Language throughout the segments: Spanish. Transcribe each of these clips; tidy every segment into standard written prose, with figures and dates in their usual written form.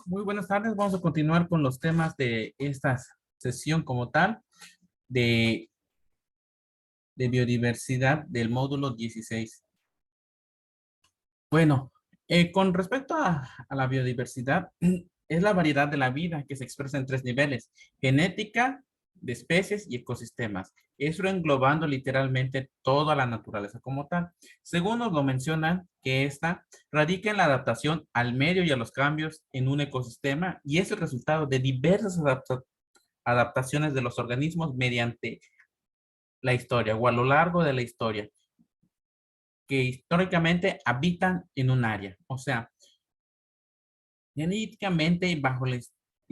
Muy buenas tardes. Vamos a continuar con los temas de esta sesión como tal de, de biodiversidad del módulo 16. Bueno, con respecto a la biodiversidad, es la variedad de la vida que se expresa en tres niveles: genética, de especies y ecosistemas. Eso englobando literalmente toda la naturaleza como tal. Según nos lo mencionan, que esta radica en la adaptación al medio y a los cambios en un ecosistema y es el resultado de diversas adaptaciones de los organismos mediante la historia o a lo largo de la historia, que históricamente habitan en un área. O sea, genéticamente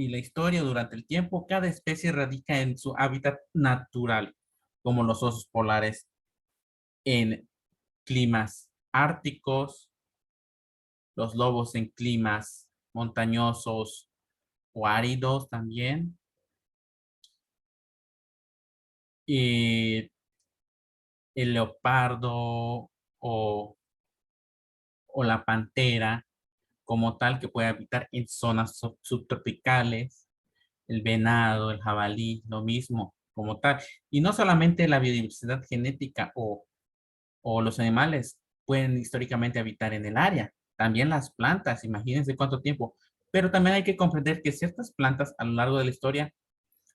y la historia durante el tiempo, cada especie radica en su hábitat natural, como los osos polares en climas árticos, los lobos en climas montañosos o áridos también, y el leopardo o la pantera como tal que puede habitar en zonas subtropicales, el venado, el jabalí, lo mismo como tal. Y no solamente la biodiversidad genética o los animales pueden históricamente habitar en el área, también las plantas, imagínense cuánto tiempo. Pero también hay que comprender que ciertas plantas a lo largo de la historia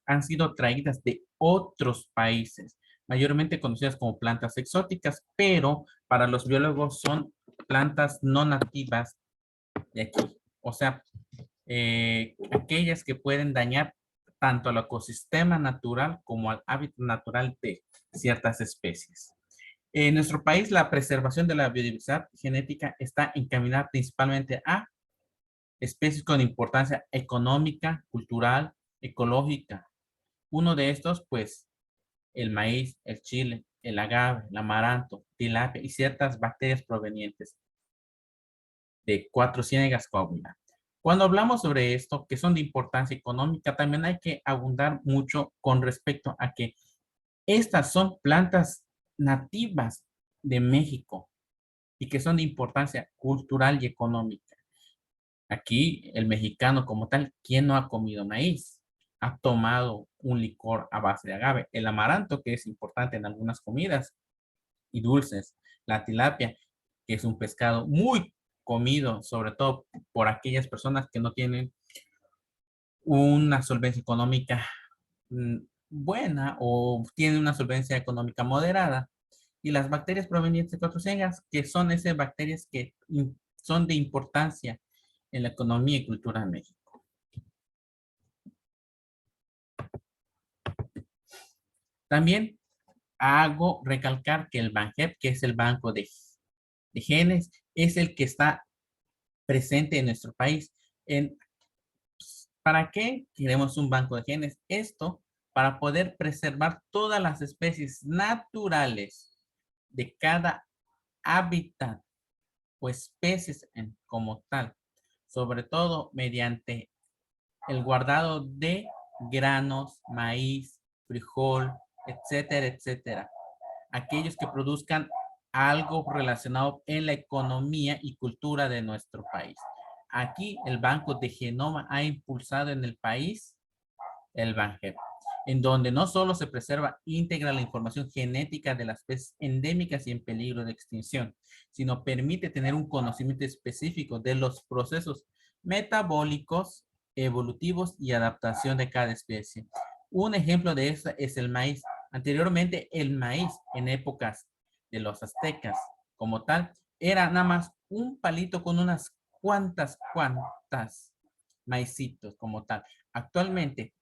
han sido traídas de otros países, mayormente conocidas como plantas exóticas, pero para los biólogos son plantas no nativas de aquí. O sea, aquellas que pueden dañar tanto al ecosistema natural como al hábitat natural de ciertas especies. En nuestro país, la preservación de la biodiversidad genética está encaminada principalmente a especies con importancia económica, cultural, ecológica. Uno de estos, pues, el maíz, el chile, el agave, el amaranto, tilapia y ciertas bacterias provenientes de Cuatro Ciénegas, Coahuila. Cuando hablamos sobre esto, que son de importancia económica, también hay que abundar mucho con respecto a que estas son plantas nativas de México y que son de importancia cultural y económica. Aquí, el mexicano como tal, ¿quién no ha comido maíz? Ha tomado un licor a base de agave. El amaranto, que es importante en algunas comidas y dulces. La tilapia, que es un pescado muy comido, sobre todo por aquellas personas que no tienen una solvencia económica mm, buena o tienen una solvencia económica moderada. Y las bacterias provenientes de cuatro ciénegas, que son esas bacterias que son de importancia en la economía y cultura de México. También hago recalcar que el BANGEP, que es el Banco de Genes, es el que está presente en nuestro país. ¿Para qué queremos un banco de genes? Esto para poder preservar todas las especies naturales de cada hábitat o especies como tal, sobre todo mediante el guardado de granos, maíz, frijol, etcétera, etcétera. Aquellos que produzcan algo relacionado en la economía y cultura de nuestro país. Aquí el Banco de Genoma ha impulsado en el país el BANGEP, en donde no solo se preserva íntegra la información genética de las especies endémicas y en peligro de extinción, sino permite tener un conocimiento específico de los procesos metabólicos, evolutivos y adaptación de cada especie. Un ejemplo de esto es el maíz. Anteriormente, el maíz en épocas de los aztecas como tal, era nada más un palito con unas cuantas maicitos como tal. Actualmente,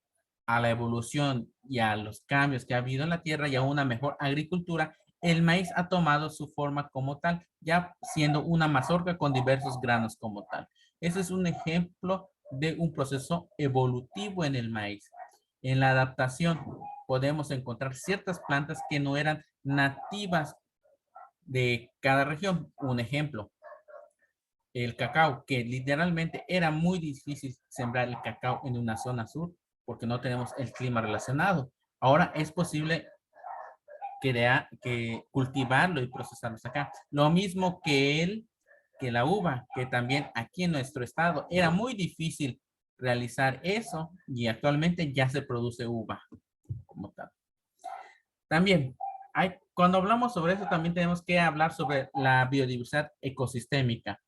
a la evolución y a los cambios que ha habido en la tierra y a una mejor agricultura, el maíz ha tomado su forma como tal, ya siendo una mazorca con diversos granos como tal. Ese es un ejemplo de un proceso evolutivo en el maíz. En la adaptación podemos encontrar ciertas plantas que no eran nativas de cada región. Un ejemplo, el cacao, que literalmente era muy difícil sembrar el cacao en una zona sur porque no tenemos el clima relacionado. Ahora es posible que cultivarlo y procesarlo acá. Lo mismo que la uva, que también aquí en nuestro estado era muy difícil realizar eso y actualmente ya se produce uva como tal. También, cuando hablamos sobre eso, también tenemos que hablar sobre la biodiversidad ecosistémica,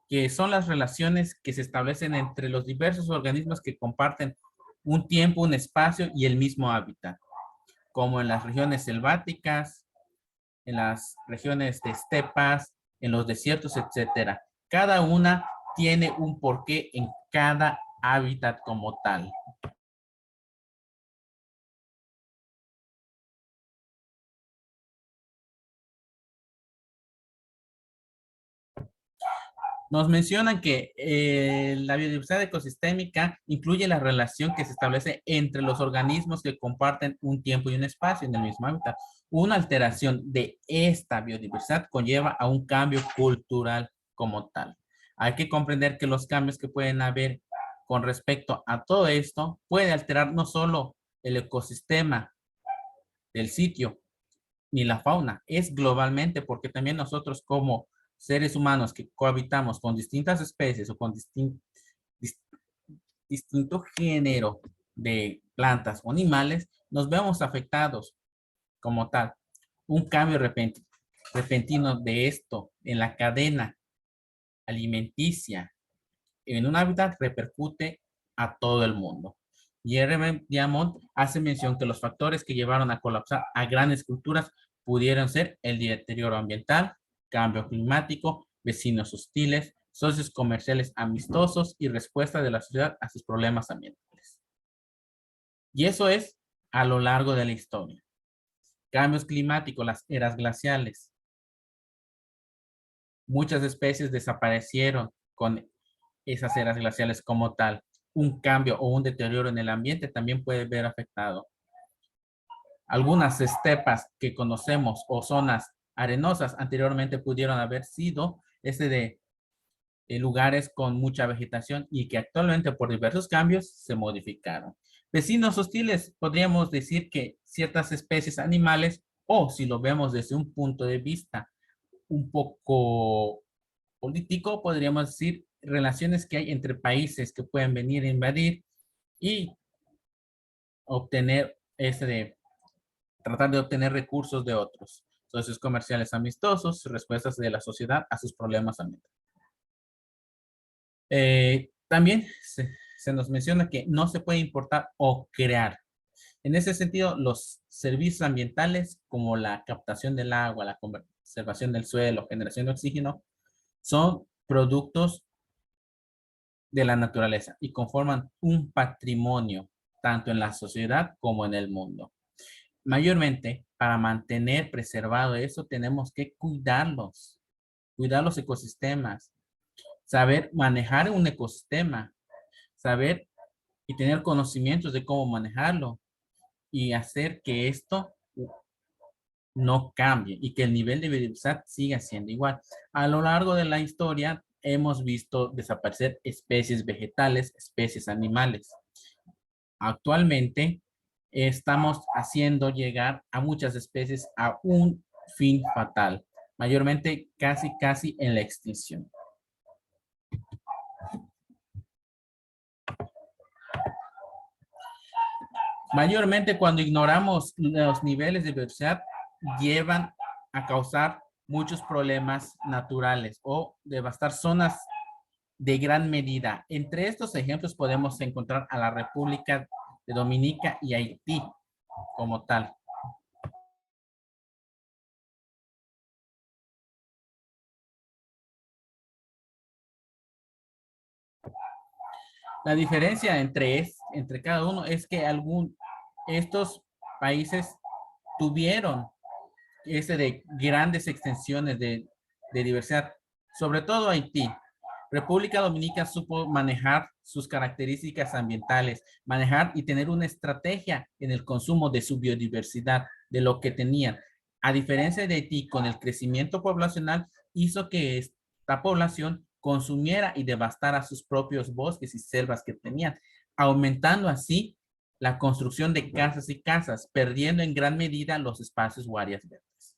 que son las relaciones que se establecen entre los diversos organismos que comparten un tiempo, un espacio y el mismo hábitat, como en las regiones selváticas, en las regiones de estepas, en los desiertos, etcétera. Cada una tiene un porqué en cada hábitat como tal. Nos mencionan que la biodiversidad ecosistémica incluye la relación que se establece entre los organismos que comparten un tiempo y un espacio en el mismo hábitat. Una alteración de esta biodiversidad conlleva a un cambio cultural como tal. Hay que comprender que los cambios que pueden haber con respecto a todo esto puede alterar no solo el ecosistema del sitio, ni la fauna, es globalmente, porque también nosotros como seres humanos que cohabitamos con distintas especies o con dis- distinto género de plantas o animales, nos vemos afectados como tal. Un cambio repentino de esto en la cadena alimenticia en un hábitat repercute a todo el mundo. Jeremy Diamond hace mención que los factores que llevaron a colapsar a grandes culturas pudieron ser el deterioro ambiental, cambio climático, vecinos hostiles, socios comerciales amistosos y respuesta de la sociedad a sus problemas ambientales. Y eso es a lo largo de la historia. Cambios climáticos, las eras glaciales. Muchas especies desaparecieron con esas eras glaciales como tal. Un cambio o un deterioro en el ambiente también puede ver afectado. Algunas estepas que conocemos o zonas arenosas anteriormente pudieron haber sido de lugares con mucha vegetación y que actualmente por diversos cambios se modificaron. Vecinos hostiles, podríamos decir que ciertas especies animales, o si lo vemos desde un punto de vista un poco político, podríamos decir relaciones que hay entre países que pueden venir a invadir y obtener tratar de obtener recursos de otros, socios comerciales amistosos, respuestas de la sociedad a sus problemas ambientales. También se nos menciona que no se puede importar o crear. En ese sentido, los servicios ambientales como la captación del agua, la conservación del suelo, generación de oxígeno, son productos de la naturaleza y conforman un patrimonio tanto en la sociedad como en el mundo. Mayormente, para mantener preservado eso, tenemos que cuidar los ecosistemas, saber manejar un ecosistema, saber y tener conocimientos de cómo manejarlo y hacer que esto no cambie y que el nivel de biodiversidad siga siendo igual. A lo largo de la historia hemos visto desaparecer especies vegetales, especies animales. Actualmente estamos haciendo llegar a muchas especies a un fin fatal, mayormente casi en la extinción. Mayormente cuando ignoramos los niveles de biodiversidad llevan a causar muchos problemas naturales o devastar zonas de gran medida. Entre estos ejemplos podemos encontrar a la República de Dominica y Haití como tal. La diferencia entre cada uno es que estos países tuvieron de grandes extensiones de diversidad, sobre todo Haití. República Dominicana supo manejar sus características ambientales, manejar y tener una estrategia en el consumo de su biodiversidad, de lo que tenían. A diferencia de Haití, con el crecimiento poblacional, hizo que esta población consumiera y devastara sus propios bosques y selvas que tenían, aumentando así la construcción de casas y casas, perdiendo en gran medida los espacios o áreas verdes.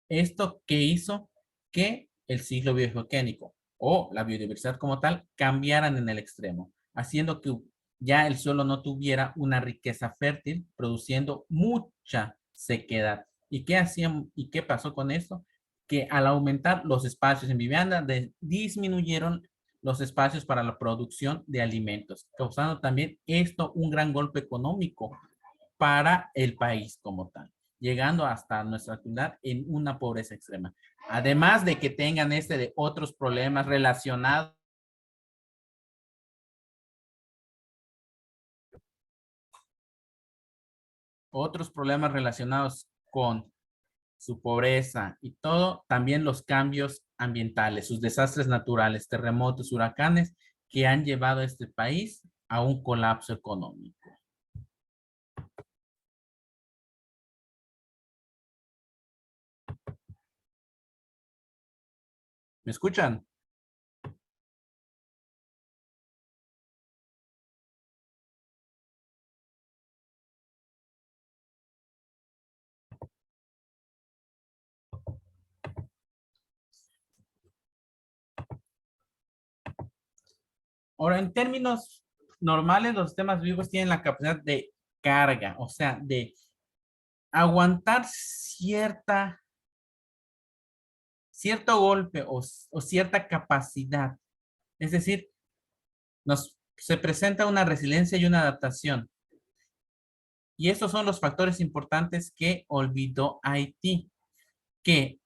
Esto que hizo que el ciclo biogeoquímico o la biodiversidad como tal cambiaran en el extremo. haciendo que ya el suelo no tuviera una riqueza fértil, produciendo mucha sequedad. ¿Y qué hacían y qué pasó con esto? Que al aumentar los espacios en vivienda, disminuyeron los espacios para la producción de alimentos, causando también esto un gran golpe económico para el país como tal, llegando hasta nuestra ciudad en una pobreza extrema. Además de que tengan de otros problemas relacionados con su pobreza y todo, también los cambios ambientales, sus desastres naturales, terremotos, huracanes, que han llevado a este país a un colapso económico. ¿Me escuchan? Ahora, en términos normales, los sistemas vivos tienen la capacidad de carga, o sea, de aguantar cierto golpe o cierta capacidad. Es decir, se presenta una resiliencia y una adaptación. Y estos son los factores importantes que olvidó Haití, que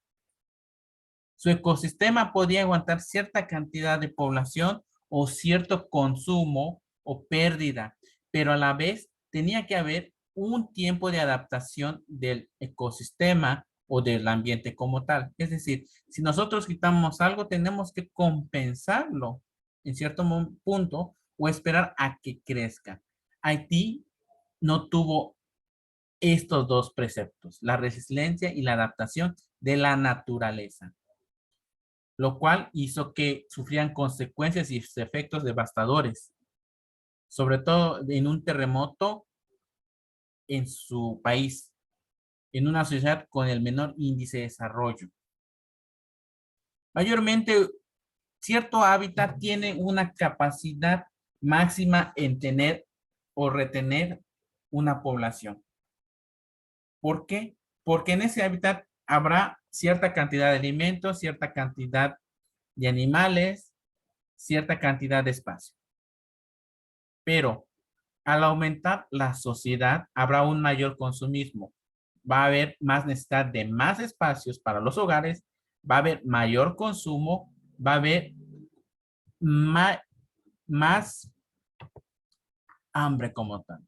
su ecosistema podía aguantar cierta cantidad de población o cierto consumo o pérdida, pero a la vez tenía que haber un tiempo de adaptación del ecosistema o del ambiente como tal. Es decir, si nosotros quitamos algo, tenemos que compensarlo en cierto punto o esperar a que crezca. Haití no tuvo estos dos preceptos, la resiliencia y la adaptación de la naturaleza, lo cual hizo que sufrieran consecuencias y efectos devastadores, sobre todo en un terremoto en su país, en una sociedad con el menor índice de desarrollo. Mayormente, cierto hábitat tiene una capacidad máxima en tener o retener una población. ¿Por qué? Porque en ese hábitat habrá cierta cantidad de alimentos, cierta cantidad de animales, cierta cantidad de espacio. Pero al aumentar la sociedad, habrá un mayor consumismo. Va a haber más necesidad de más espacios para los hogares, va a haber mayor consumo, va a haber más hambre como tal.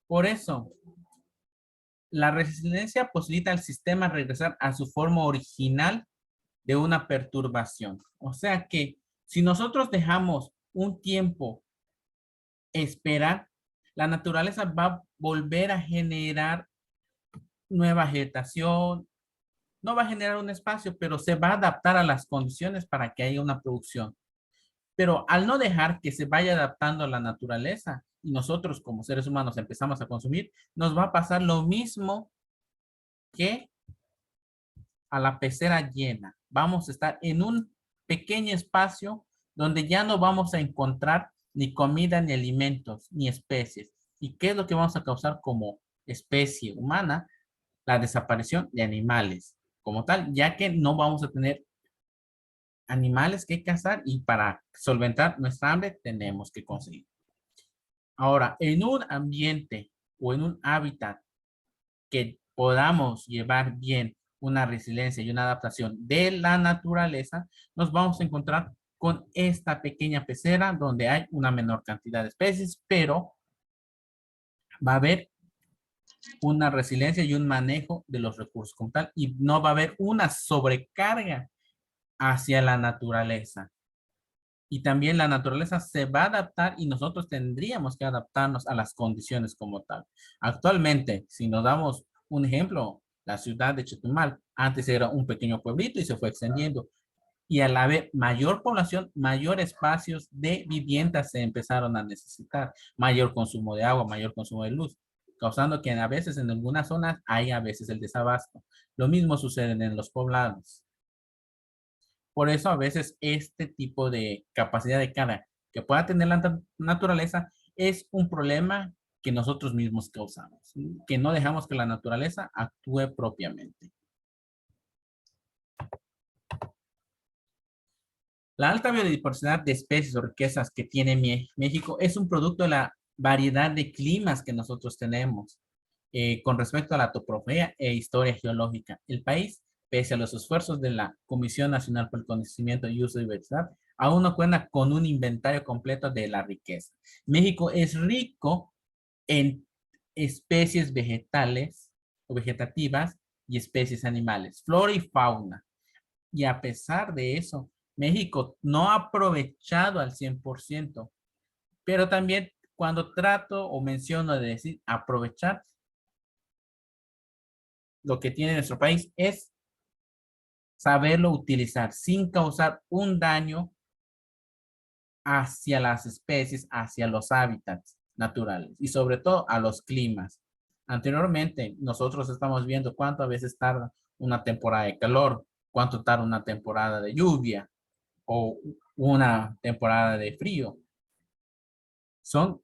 Por eso, la resiliencia posibilita al sistema regresar a su forma original de una perturbación. O sea que si nosotros dejamos un tiempo esperar, la naturaleza va a volver a generar nueva vegetación, no va a generar un espacio, pero se va a adaptar a las condiciones para que haya una producción. Pero al no dejar que se vaya adaptando a la naturaleza y nosotros como seres humanos empezamos a consumir, nos va a pasar lo mismo que a la pecera llena. Vamos a estar en un pequeño espacio donde ya no vamos a encontrar ni comida, ni alimentos, ni especies. ¿Y qué es lo que vamos a causar como especie humana? La desaparición de animales como tal, ya que no vamos a tener animales que cazar y para solventar nuestra hambre tenemos que conseguir. Ahora, en un ambiente o en un hábitat que podamos llevar bien una resiliencia y una adaptación de la naturaleza, nos vamos a encontrar con esta pequeña pecera donde hay una menor cantidad de especies, pero va a haber una resiliencia y un manejo de los recursos como tal y no va a haber una sobrecarga hacia la naturaleza. Y también la naturaleza se va a adaptar y nosotros tendríamos que adaptarnos a las condiciones como tal. Actualmente, si nos damos un ejemplo, la ciudad de Chetumal antes era un pequeño pueblito y se fue extendiendo. Y al haber mayor población, mayor espacios de vivienda se empezaron a necesitar, mayor consumo de agua, mayor consumo de luz, causando que a veces en algunas zonas hay a veces el desabasto. Lo mismo sucede en los poblados. Por eso a veces este tipo de capacidad de carga que pueda tener la naturaleza es un problema que nosotros mismos causamos, ¿sí? Que no dejamos que la naturaleza actúe propiamente. La alta biodiversidad de especies o riquezas que tiene México es un producto de la variedad de climas que nosotros tenemos. Con respecto a la topografía e historia geológica, el país, pese a los esfuerzos de la Comisión Nacional para el Conocimiento y Uso de Diversidad, aún no cuenta con un inventario completo de la riqueza. México es rico en especies vegetales o vegetativas y especies animales, flora y fauna. Y a pesar de eso, México no ha aprovechado al 100%, pero también cuando trato o menciono de decir aprovechar, lo que tiene nuestro país es saberlo utilizar sin causar un daño hacia las especies, hacia los hábitats naturales y sobre todo a los climas. Anteriormente, nosotros estamos viendo cuánto a veces tarda una temporada de calor, cuánto tarda una temporada de lluvia o una temporada de frío. Son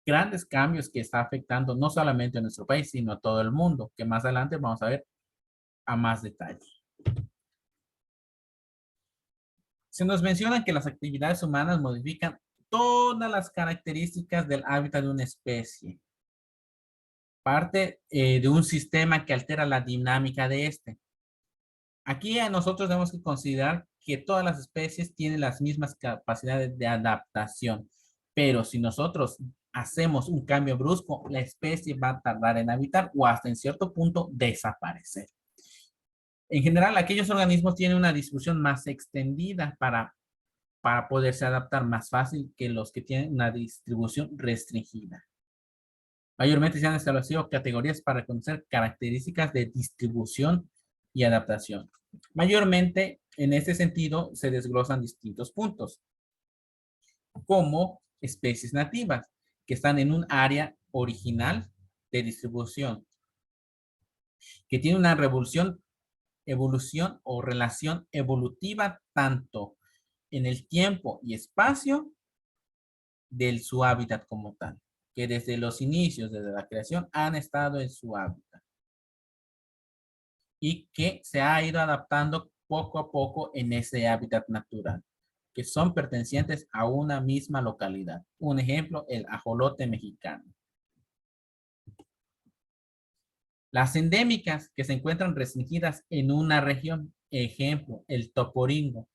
grandes cambios que está afectando no solamente a nuestro país, sino a todo el mundo, que más adelante vamos a ver a más detalle. Se nos menciona que las actividades humanas modifican todas las características del hábitat de una especie. Parte de un sistema que altera la dinámica de este. Aquí nosotros tenemos que considerar que todas las especies tienen las mismas capacidades de adaptación, pero si nosotros hacemos un cambio brusco, la especie va a tardar en habitar o hasta en cierto punto desaparecer. En general, aquellos organismos tienen una distribución más extendida para poderse adaptar más fácil que los que tienen una distribución restringida. Mayormente se han establecido categorías para reconocer características de distribución y adaptación. Mayormente, en este sentido, se desglosan distintos puntos, como especies nativas, que están en un área original de distribución, que tiene una evolución o relación evolutiva tanto en el tiempo y espacio de su hábitat como tal, que desde los inicios, desde la creación, han estado en su hábitat y que se ha ido adaptando poco a poco en ese hábitat natural, que son pertenecientes a una misma localidad. Un ejemplo, el ajolote mexicano. Las endémicas que se encuentran restringidas en una región, ejemplo, el toporingo,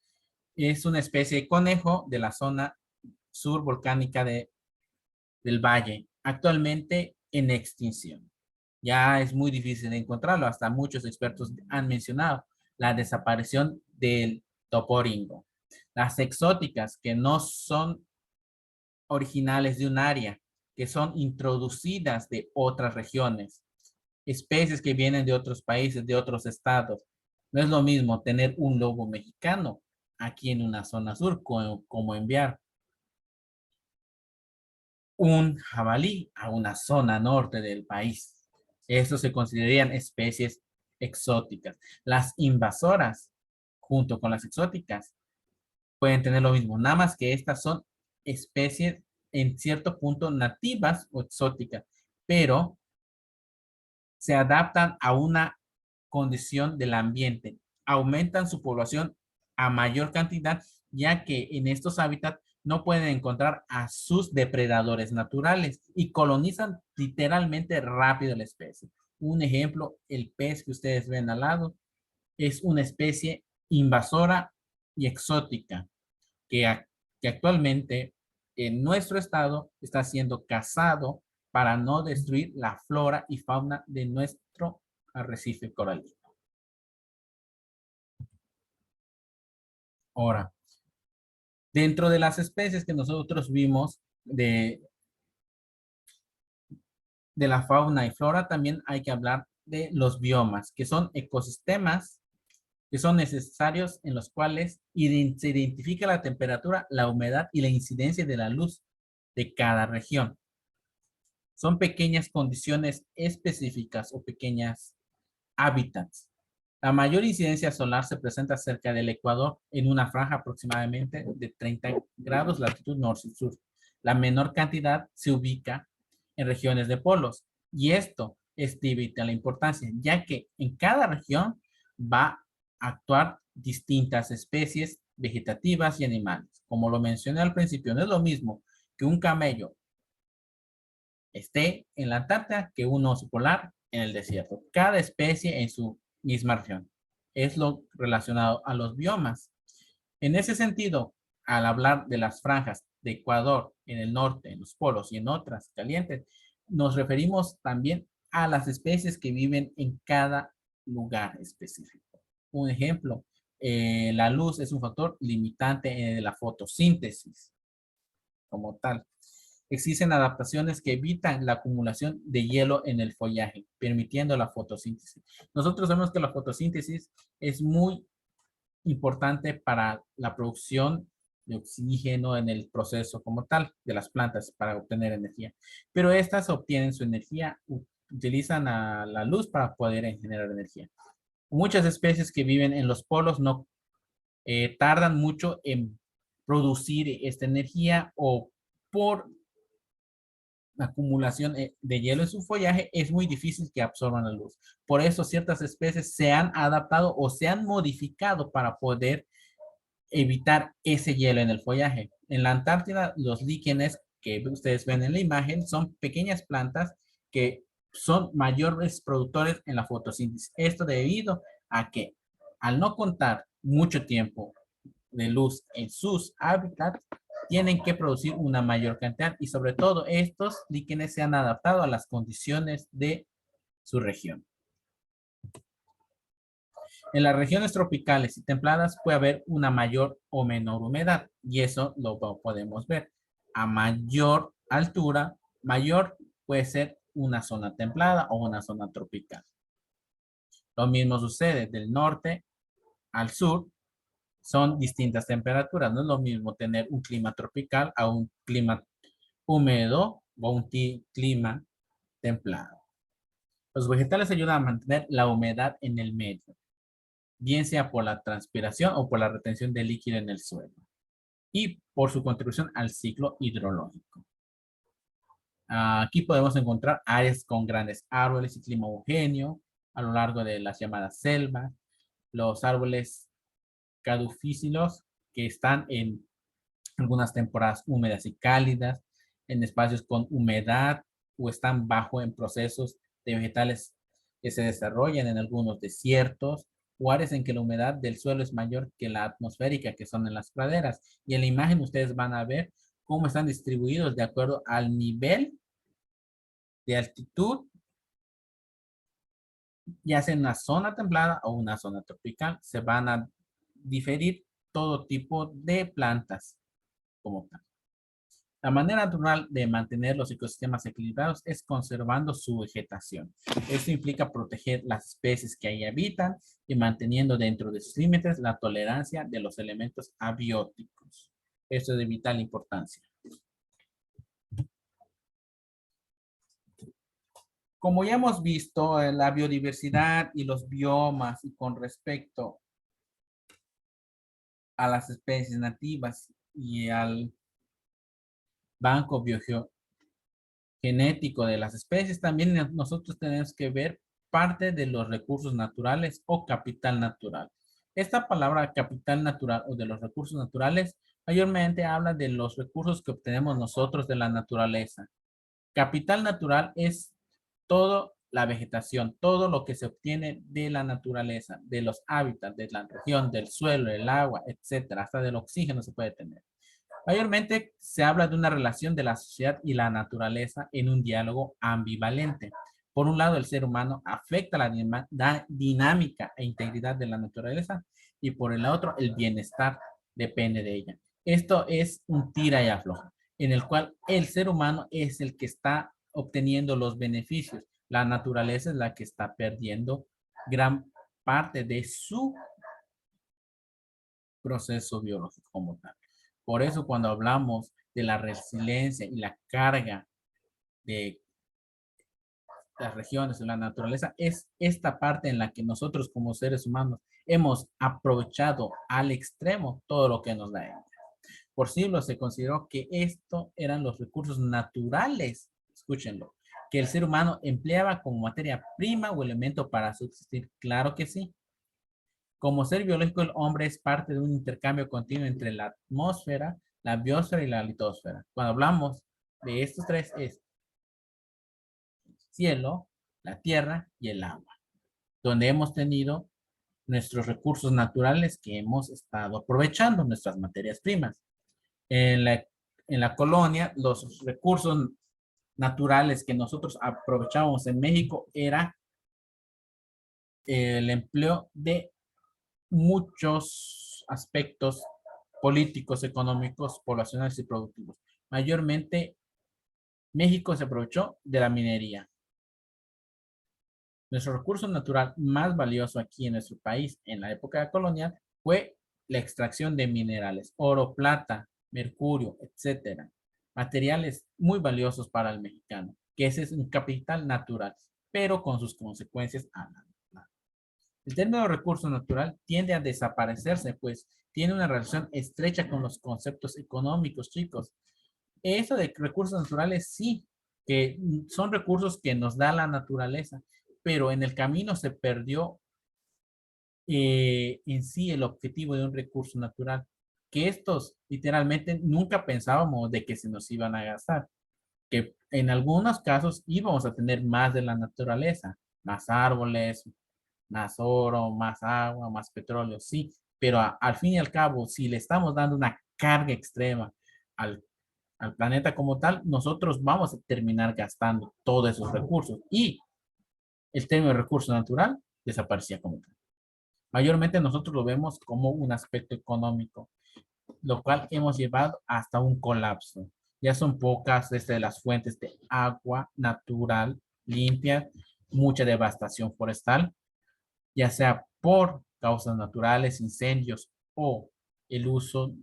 es una especie de conejo de la zona sur volcánica del valle, actualmente en extinción. Ya es muy difícil de encontrarlo, hasta muchos expertos han mencionado la desaparición del toporingo. Las exóticas que no son originales de un área, que son introducidas de otras regiones, especies que vienen de otros países, de otros estados. No es lo mismo tener un lobo mexicano aquí en una zona sur como enviar un jabalí a una zona norte del país. Estos se considerarían especies exóticas. Las invasoras, junto con las exóticas, pueden tener lo mismo, nada más que estas son especies en cierto punto nativas o exóticas, pero se adaptan a una condición del ambiente, aumentan su población a mayor cantidad, ya que en estos hábitats no pueden encontrar a sus depredadores naturales y colonizan literalmente rápido la especie. Un ejemplo, el pez que ustedes ven al lado es una especie invasora y exótica que actualmente en nuestro estado está siendo cazado para no destruir la flora y fauna de nuestro arrecife coralino. Ahora, dentro de las especies que nosotros vimos de la fauna y flora, también hay que hablar de los biomas, que son ecosistemas que son necesarios en los cuales se identifica la temperatura, la humedad y la incidencia de la luz de cada región. Son pequeñas condiciones específicas o pequeñas hábitats La mayor incidencia solar se presenta cerca del Ecuador en una franja aproximadamente de 30 grados latitud norte y sur. La menor cantidad se ubica en regiones de polos y esto es de la importancia, ya que en cada región va a actuar distintas especies vegetativas y animales. Como lo mencioné al principio, no es lo mismo que un camello esté en la Antártida que un oso polar en el desierto. Cada especie en su misma región. Es lo relacionado a los biomas. En ese sentido, al hablar de las franjas de Ecuador en el norte, en los polos y en otras calientes, nos referimos también a las especies que viven en cada lugar específico. Un ejemplo, la luz es un factor limitante de la fotosíntesis como tal. Existen adaptaciones que evitan la acumulación de hielo en el follaje, permitiendo la fotosíntesis. Nosotros sabemos que la fotosíntesis es muy importante para la producción de oxígeno en el proceso como tal de las plantas para obtener energía. Pero estas obtienen su energía, utilizan la luz para poder generar energía. Muchas especies que viven en los polos no tardan mucho en producir esta energía o por acumulación de hielo en su follaje, es muy difícil que absorban la luz. Por eso ciertas especies se han adaptado o se han modificado para poder evitar ese hielo en el follaje. En la Antártida, los líquenes que ustedes ven en la imagen son pequeñas plantas que son mayores productores en la fotosíntesis. Esto debido a que al no contar mucho tiempo de luz en sus hábitats, tienen que producir una mayor cantidad y sobre todo estos líquenes se han adaptado a las condiciones de su región. En las regiones tropicales y templadas puede haber una mayor o menor humedad y eso lo podemos ver. A mayor altura, mayor puede ser una zona templada o una zona tropical. Lo mismo sucede del norte al sur, son distintas temperaturas. No es lo mismo tener un clima tropical a un clima húmedo o un clima templado. Los vegetales ayudan a mantener la humedad en el medio, bien sea por la transpiración o por la retención de líquido en el suelo, y por su contribución al ciclo hidrológico. Aquí podemos encontrar áreas con grandes árboles y clima homogéneo a lo largo de las llamadas selvas, los árboles caducíferos que están en algunas temporadas húmedas y cálidas, en espacios con humedad o están bajo en procesos de vegetales que se desarrollan en algunos desiertos o áreas en que la humedad del suelo es mayor que la atmosférica, que son en las praderas. Y en la imagen ustedes van a ver cómo están distribuidos de acuerdo al nivel de altitud, ya sea en una zona templada o una zona tropical. Se van a diferir todo tipo de plantas como tal. La manera natural de mantener los ecosistemas equilibrados es conservando su vegetación. Esto implica proteger las especies que ahí habitan y manteniendo dentro de sus límites la tolerancia de los elementos abióticos. Esto es de vital importancia. Como ya hemos visto, la biodiversidad y los biomas y con respecto a las especies nativas y al banco biogenético de las especies, también nosotros tenemos que ver parte de los recursos naturales o capital natural. Esta palabra capital natural o de los recursos naturales mayormente habla de los recursos que obtenemos nosotros de la naturaleza. Capital natural es todo la vegetación, todo lo que se obtiene de la naturaleza, de los hábitats, de la región, del suelo, el agua, etcétera, hasta del oxígeno se puede tener. Mayormente se habla de una relación de la sociedad y la naturaleza en un diálogo ambivalente. Por un lado, el ser humano afecta la dinámica e integridad de la naturaleza y por el otro, el bienestar depende de ella. Esto es un tira y afloja, en el cual el ser humano es el que está obteniendo los beneficios. La naturaleza es la que está perdiendo gran parte de su proceso biológico como tal. Por eso cuando hablamos de la resiliencia y la carga de las regiones de la naturaleza, es esta parte en la que nosotros como seres humanos hemos aprovechado al extremo todo lo que nos da ella. Por siglos se consideró que esto eran los recursos naturales, escúchenlo, que el ser humano empleaba como materia prima o elemento para subsistir. Claro que sí. Como ser biológico, el hombre es parte de un intercambio continuo entre la atmósfera, la biosfera y la litosfera. Cuando hablamos de estos tres es cielo, la tierra y el agua, donde hemos tenido nuestros recursos naturales que hemos estado aprovechando, nuestras materias primas. En la colonia, los recursos naturales que nosotros aprovechábamos en México era el empleo de muchos aspectos políticos, económicos, poblacionales y productivos. Mayormente, México se aprovechó de la minería. Nuestro recurso natural más valioso aquí en nuestro país en la época colonial fue la extracción de minerales, oro, plata, mercurio, etcétera. Materiales muy valiosos para el mexicano, que ese es un capital natural, pero con sus consecuencias a la larga. El término recurso natural tiende a desaparecerse, pues tiene una relación estrecha con los conceptos económicos, chicos. Eso de recursos naturales, sí, que son recursos que nos da la naturaleza, pero en el camino se perdió en sí el objetivo de un recurso natural, que estos literalmente nunca pensábamos de que se nos iban a gastar, que en algunos casos íbamos a tener más de la naturaleza, más árboles, más oro, más agua, más petróleo, sí, pero al fin y al cabo, si le estamos dando una carga extrema al, al planeta como tal, nosotros vamos a terminar gastando todos esos recursos y el término de recurso natural desaparecía como tal. Mayormente nosotros lo vemos como un aspecto económico, lo cual hemos llevado hasta un colapso. Ya son pocas desde las fuentes de agua natural, limpia, mucha devastación forestal, ya sea por causas naturales, incendios o el uso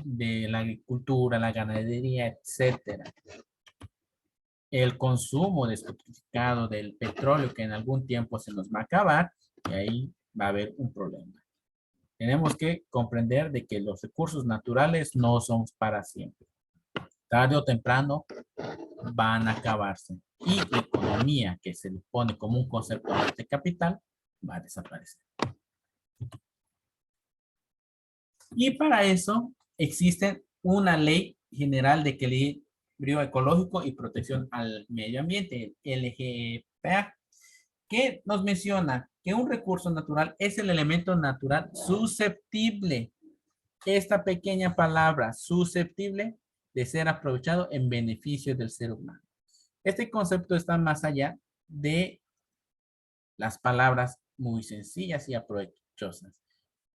de la agricultura, la ganadería, etcétera. El consumo despotrificado del petróleo que en algún tiempo se nos va a acabar y ahí va a haber un problema. Tenemos que comprender de que los recursos naturales no son para siempre. Tarde o temprano van a acabarse y la economía que se le pone como un concepto de capital va a desaparecer. Y para eso existe una ley general de equilibrio ecológico y protección al medio ambiente, el LGPA, que nos menciona que un recurso natural es el elemento natural susceptible. Esta pequeña palabra, susceptible, de ser aprovechado en beneficio del ser humano. Este concepto está más allá de las palabras muy sencillas y aprovechosas.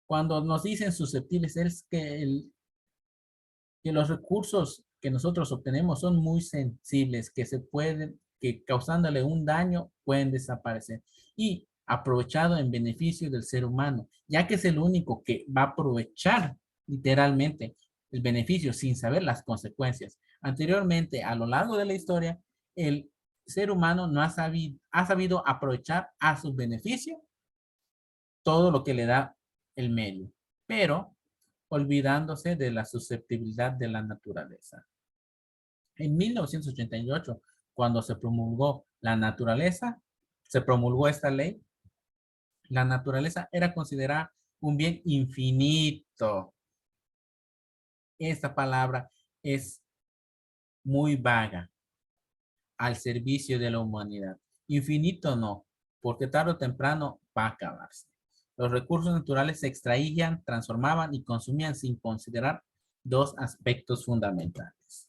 Cuando nos dicen susceptibles es que los recursos que nosotros obtenemos son muy sensibles, que se pueden, que causándole un daño pueden desaparecer y aprovechado en beneficio del ser humano, ya que es el único que va a aprovechar literalmente el beneficio sin saber las consecuencias. Anteriormente, a lo largo de la historia, el ser humano no ha sabido aprovechar a su beneficio todo lo que le da el medio, pero olvidándose de la susceptibilidad de la naturaleza. En 1988, cuando se promulgó la naturaleza, se promulgó esta ley, la naturaleza era considerada un bien infinito. Esta palabra es muy vaga al servicio de la humanidad. Infinito no, porque tarde o temprano va a acabarse. Los recursos naturales se extraían, transformaban y consumían sin considerar dos aspectos fundamentales.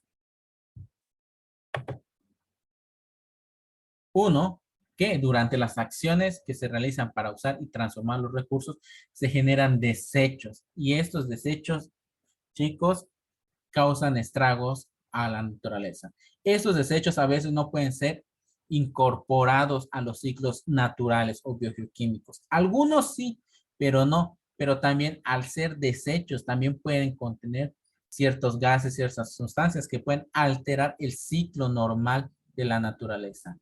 Uno, que durante las acciones que se realizan para usar y transformar los recursos, se generan desechos. Y estos desechos, chicos, causan estragos a la naturaleza. Estos desechos a veces no pueden ser incorporados a los ciclos naturales o biogeoquímicos. Algunos sí, pero no. Pero también al ser desechos, también pueden contener ciertos gases, ciertas sustancias que pueden alterar el ciclo normal de la naturaleza.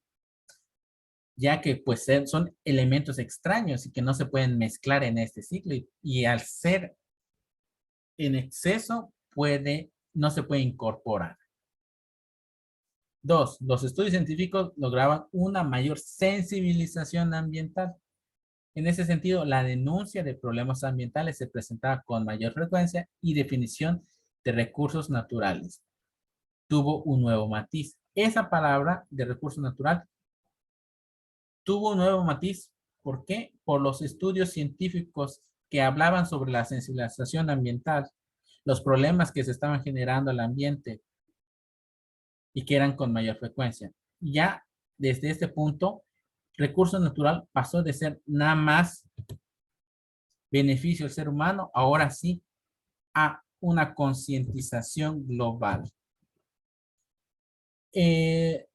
ya que pues son elementos extraños y que no se pueden mezclar en este ciclo y al ser en exceso no se puede incorporar. Dos, los estudios científicos lograban una mayor sensibilización ambiental. En ese sentido, la denuncia de problemas ambientales se presentaba con mayor frecuencia y definición de recursos naturales. Tuvo un nuevo matiz. Esa palabra de recurso natural tuvo un nuevo matiz. ¿Por qué? Por los estudios científicos que hablaban sobre la sensibilización ambiental, los problemas que se estaban generando al ambiente y que eran con mayor frecuencia. Ya desde este punto, recurso natural pasó de ser nada más beneficio al ser humano, ahora sí, a una concientización global.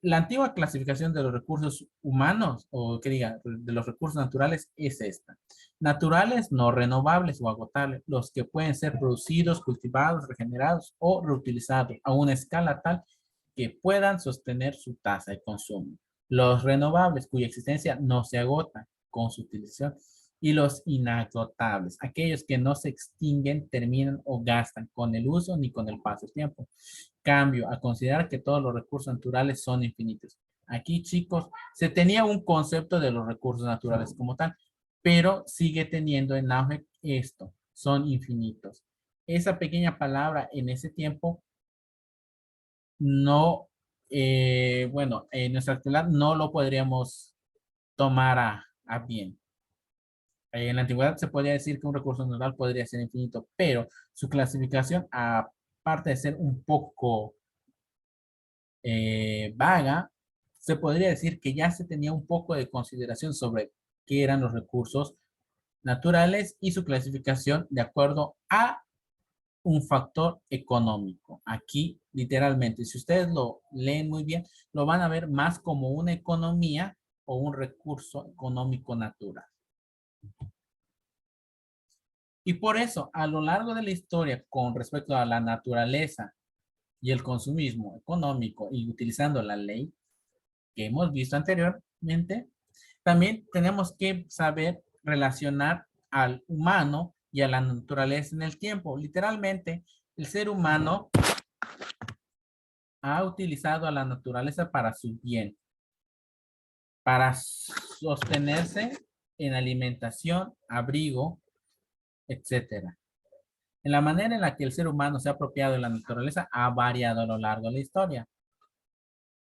La antigua clasificación de los recursos humanos, o que diga, de los recursos naturales, es esta. Naturales, no renovables o agotables, los que pueden ser producidos, cultivados, regenerados o reutilizados a una escala tal que puedan sostener su tasa de consumo. Los renovables, cuya existencia no se agota con su utilización. Y los inagotables, aquellos que no se extinguen, terminan o gastan con el uso ni con el paso del tiempo. Cambio, a considerar que todos los recursos naturales son infinitos. Aquí, chicos, se tenía un concepto de los recursos naturales como tal, pero sigue teniendo en auge esto, son infinitos. Esa pequeña palabra en ese tiempo no, bueno, en nuestra actualidad no lo podríamos tomar a bien. En la antigüedad se podría decir que un recurso natural podría ser infinito, pero su clasificación, aparte de ser un poco vaga, se podría decir que ya se tenía un poco de consideración sobre qué eran los recursos naturales y su clasificación de acuerdo a un factor económico. Aquí, literalmente, si ustedes lo leen muy bien, lo van a ver más como una economía o un recurso económico natural. Y por eso, a lo largo de la historia, con respecto a la naturaleza y el consumismo económico y utilizando la ley que hemos visto anteriormente, también tenemos que saber relacionar al humano y a la naturaleza en el tiempo. Literalmente, el ser humano ha utilizado a la naturaleza para su bien, para sostenerse en alimentación, abrigo, etcétera. En la manera en la que el ser humano se ha apropiado de la naturaleza ha variado a lo largo de la historia.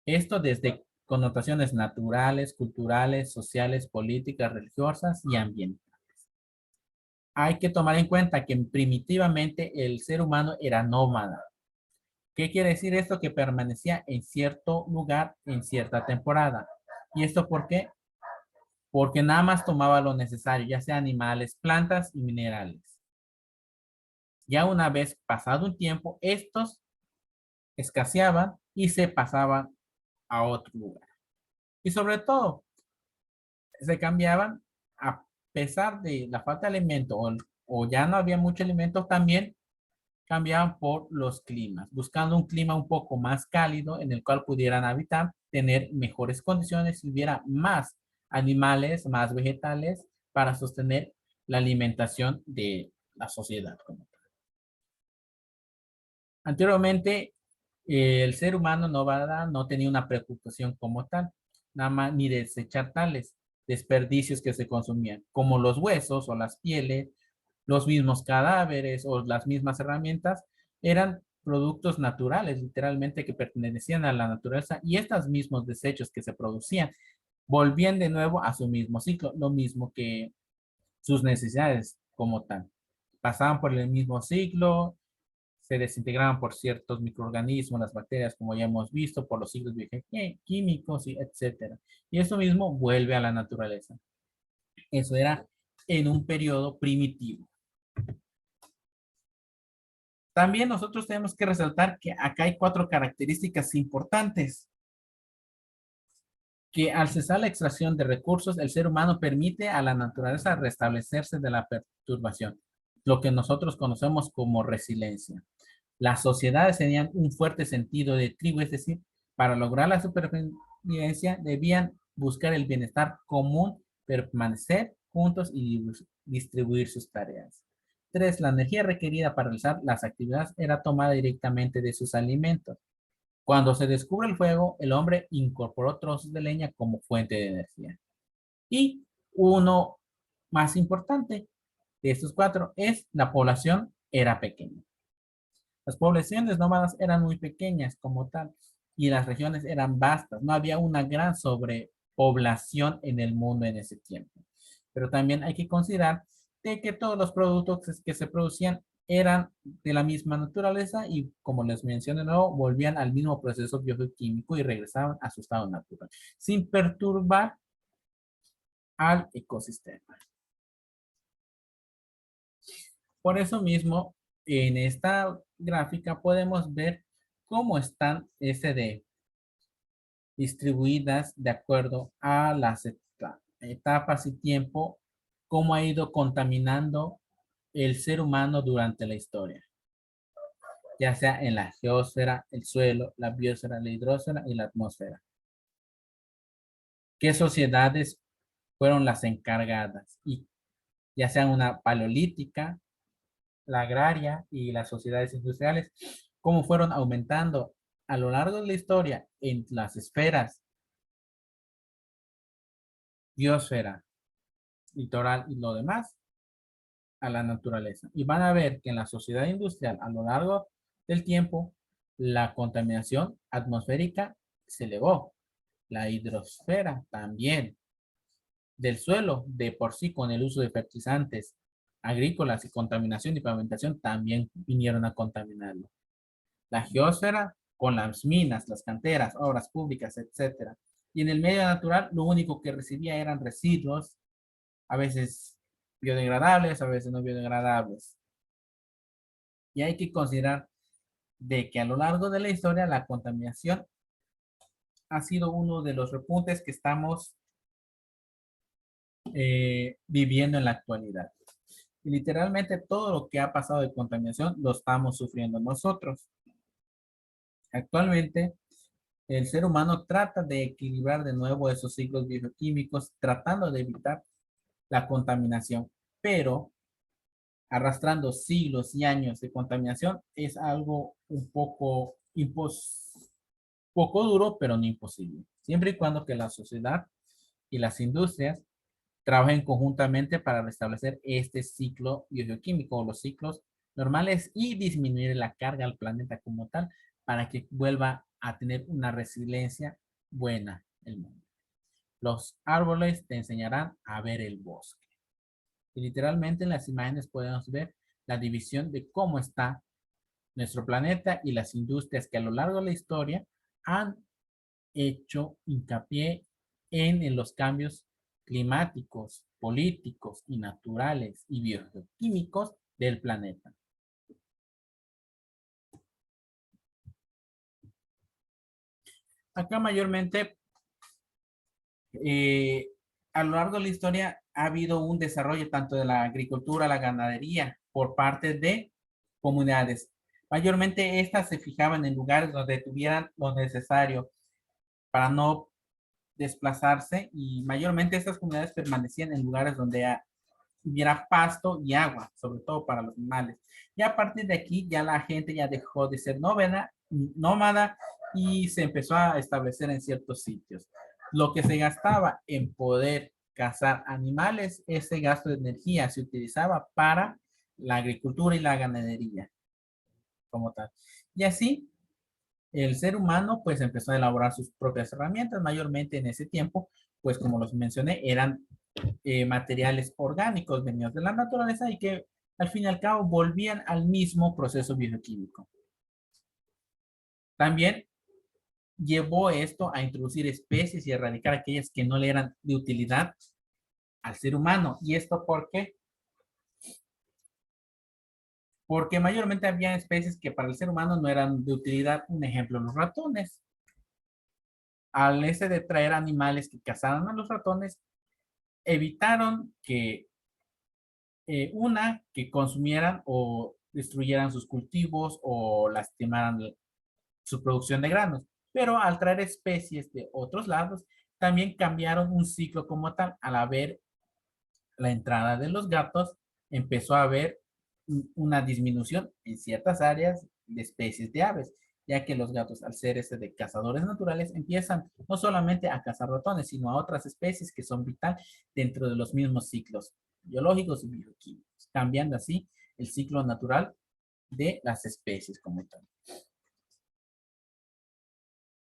Esto desde connotaciones naturales, culturales, sociales, políticas, religiosas y ambientales. Hay que tomar en cuenta que primitivamente el ser humano era nómada. ¿Qué quiere decir esto? Que permanecía en cierto lugar en cierta temporada. ¿Y esto por qué? Porque nada más tomaba lo necesario, ya sea animales, plantas y minerales. Ya una vez pasado un tiempo, estos escaseaban y se pasaban a otro lugar. Y sobre todo, se cambiaban a pesar de la falta de alimento o ya no había mucho alimento, también cambiaban por los climas, buscando un clima un poco más cálido en el cual pudieran habitar, tener mejores condiciones y hubiera más animales, más vegetales para sostener la alimentación de la sociedad. Anteriormente, el ser humano nómada no tenía una preocupación como tal, nada más ni de desechar tales desperdicios que se consumían, como los huesos o las pieles, los mismos cadáveres o las mismas herramientas, eran productos naturales, literalmente, que pertenecían a la naturaleza y estos mismos desechos que se producían volvían de nuevo a su mismo ciclo, lo mismo que sus necesidades como tal. Pasaban por el mismo ciclo, se desintegraban por ciertos microorganismos, las bacterias, como ya hemos visto, por los ciclos bioquímicos, y etcétera. Y eso mismo vuelve a la naturaleza. Eso era en un periodo primitivo. También nosotros tenemos que resaltar que acá hay 4 características importantes. Que al cesar la extracción de recursos, el ser humano permite a la naturaleza restablecerse de la perturbación, lo que nosotros conocemos como resiliencia. Las sociedades tenían un fuerte sentido de tribu, es decir, para lograr la supervivencia debían buscar el bienestar común, permanecer juntos y distribuir sus tareas. 3. La energía requerida para realizar las actividades era tomada directamente de sus alimentos. Cuando se descubre el fuego, el hombre incorporó trozos de leña como fuente de energía. Y uno más importante de estos 4 es la población era pequeña. Las poblaciones nómadas eran muy pequeñas como tal y las regiones eran vastas. No había una gran sobrepoblación en el mundo en ese tiempo. Pero también hay que considerar de que todos los productos que se producían eran de la misma naturaleza y, como les mencioné de nuevo, volvían al mismo proceso bioquímico y regresaban a su estado natural, sin perturbar al ecosistema. Por eso mismo, en esta gráfica podemos ver cómo están distribuidas de acuerdo a las etapas y tiempo, cómo ha ido contaminando el ser humano durante la historia, ya sea en la geósfera, el suelo, la biosfera, la hidrosfera y la atmósfera. ¿Qué sociedades fueron las encargadas? Y ya sea una paleolítica, la agraria y las sociedades industriales, cómo fueron aumentando a lo largo de la historia en las esferas, biosfera, litoral y lo demás, a la naturaleza. Y van a ver que en la sociedad industrial, a lo largo del tiempo, la contaminación atmosférica se elevó. La hidrosfera también. Del suelo, de por sí, con el uso de fertilizantes agrícolas y contaminación y pavimentación, también vinieron a contaminarlo. La geósfera, con las minas, las canteras, obras públicas, etcétera. Y en el medio natural, lo único que recibía eran residuos, a veces biodegradables, a veces no biodegradables. Y hay que considerar de que a lo largo de la historia la contaminación ha sido uno de los repuntes que estamos viviendo en la actualidad. Y literalmente todo lo que ha pasado de contaminación lo estamos sufriendo nosotros. Actualmente, el ser humano trata de equilibrar de nuevo esos ciclos bioquímicos, tratando de evitar la contaminación, pero arrastrando siglos y años de contaminación es algo un poco duro, pero no imposible. Siempre y cuando que la sociedad y las industrias trabajen conjuntamente para restablecer este ciclo bioquímico o los ciclos normales y disminuir la carga al planeta como tal para que vuelva a tener una resiliencia buena el mundo. Los árboles te enseñarán a ver el bosque. Y literalmente en las imágenes podemos ver la división de cómo está nuestro planeta y las industrias que a lo largo de la historia han hecho hincapié en los cambios climáticos, políticos y naturales y bioquímicos del planeta. Acá mayormente, a lo largo de la historia ha habido un desarrollo tanto de la agricultura, la ganadería, por parte de comunidades. Mayormente estas se fijaban en lugares donde tuvieran lo necesario para no desplazarse y mayormente estas comunidades permanecían en lugares donde hubiera pasto y agua, sobre todo para los animales. Y a partir de aquí ya la gente ya dejó de ser nómada y se empezó a establecer en ciertos sitios. Lo que se gastaba en poder cazar animales, ese gasto de energía se utilizaba para la agricultura y la ganadería como tal. Y así el ser humano pues empezó a elaborar sus propias herramientas, mayormente en ese tiempo, pues como los mencioné, eran materiales orgánicos venidos de la naturaleza y que al fin y al cabo volvían al mismo proceso bioquímico. También llevó esto a introducir especies y erradicar aquellas que no le eran de utilidad al ser humano. ¿Y esto por qué? Porque mayormente había especies que para el ser humano no eran de utilidad. Un ejemplo, los ratones. Al ese de traer animales que cazaran a los ratones, evitaron que que consumieran o destruyeran sus cultivos o lastimaran su producción de granos. Pero al traer especies de otros lados, también cambiaron un ciclo como tal. Al haber la entrada de los gatos, empezó a haber una disminución en ciertas áreas de especies de aves, ya que los gatos, al ser de cazadores naturales, empiezan no solamente a cazar ratones, sino a otras especies que son vital dentro de los mismos ciclos biológicos y bioquímicos, cambiando así el ciclo natural de las especies como tal.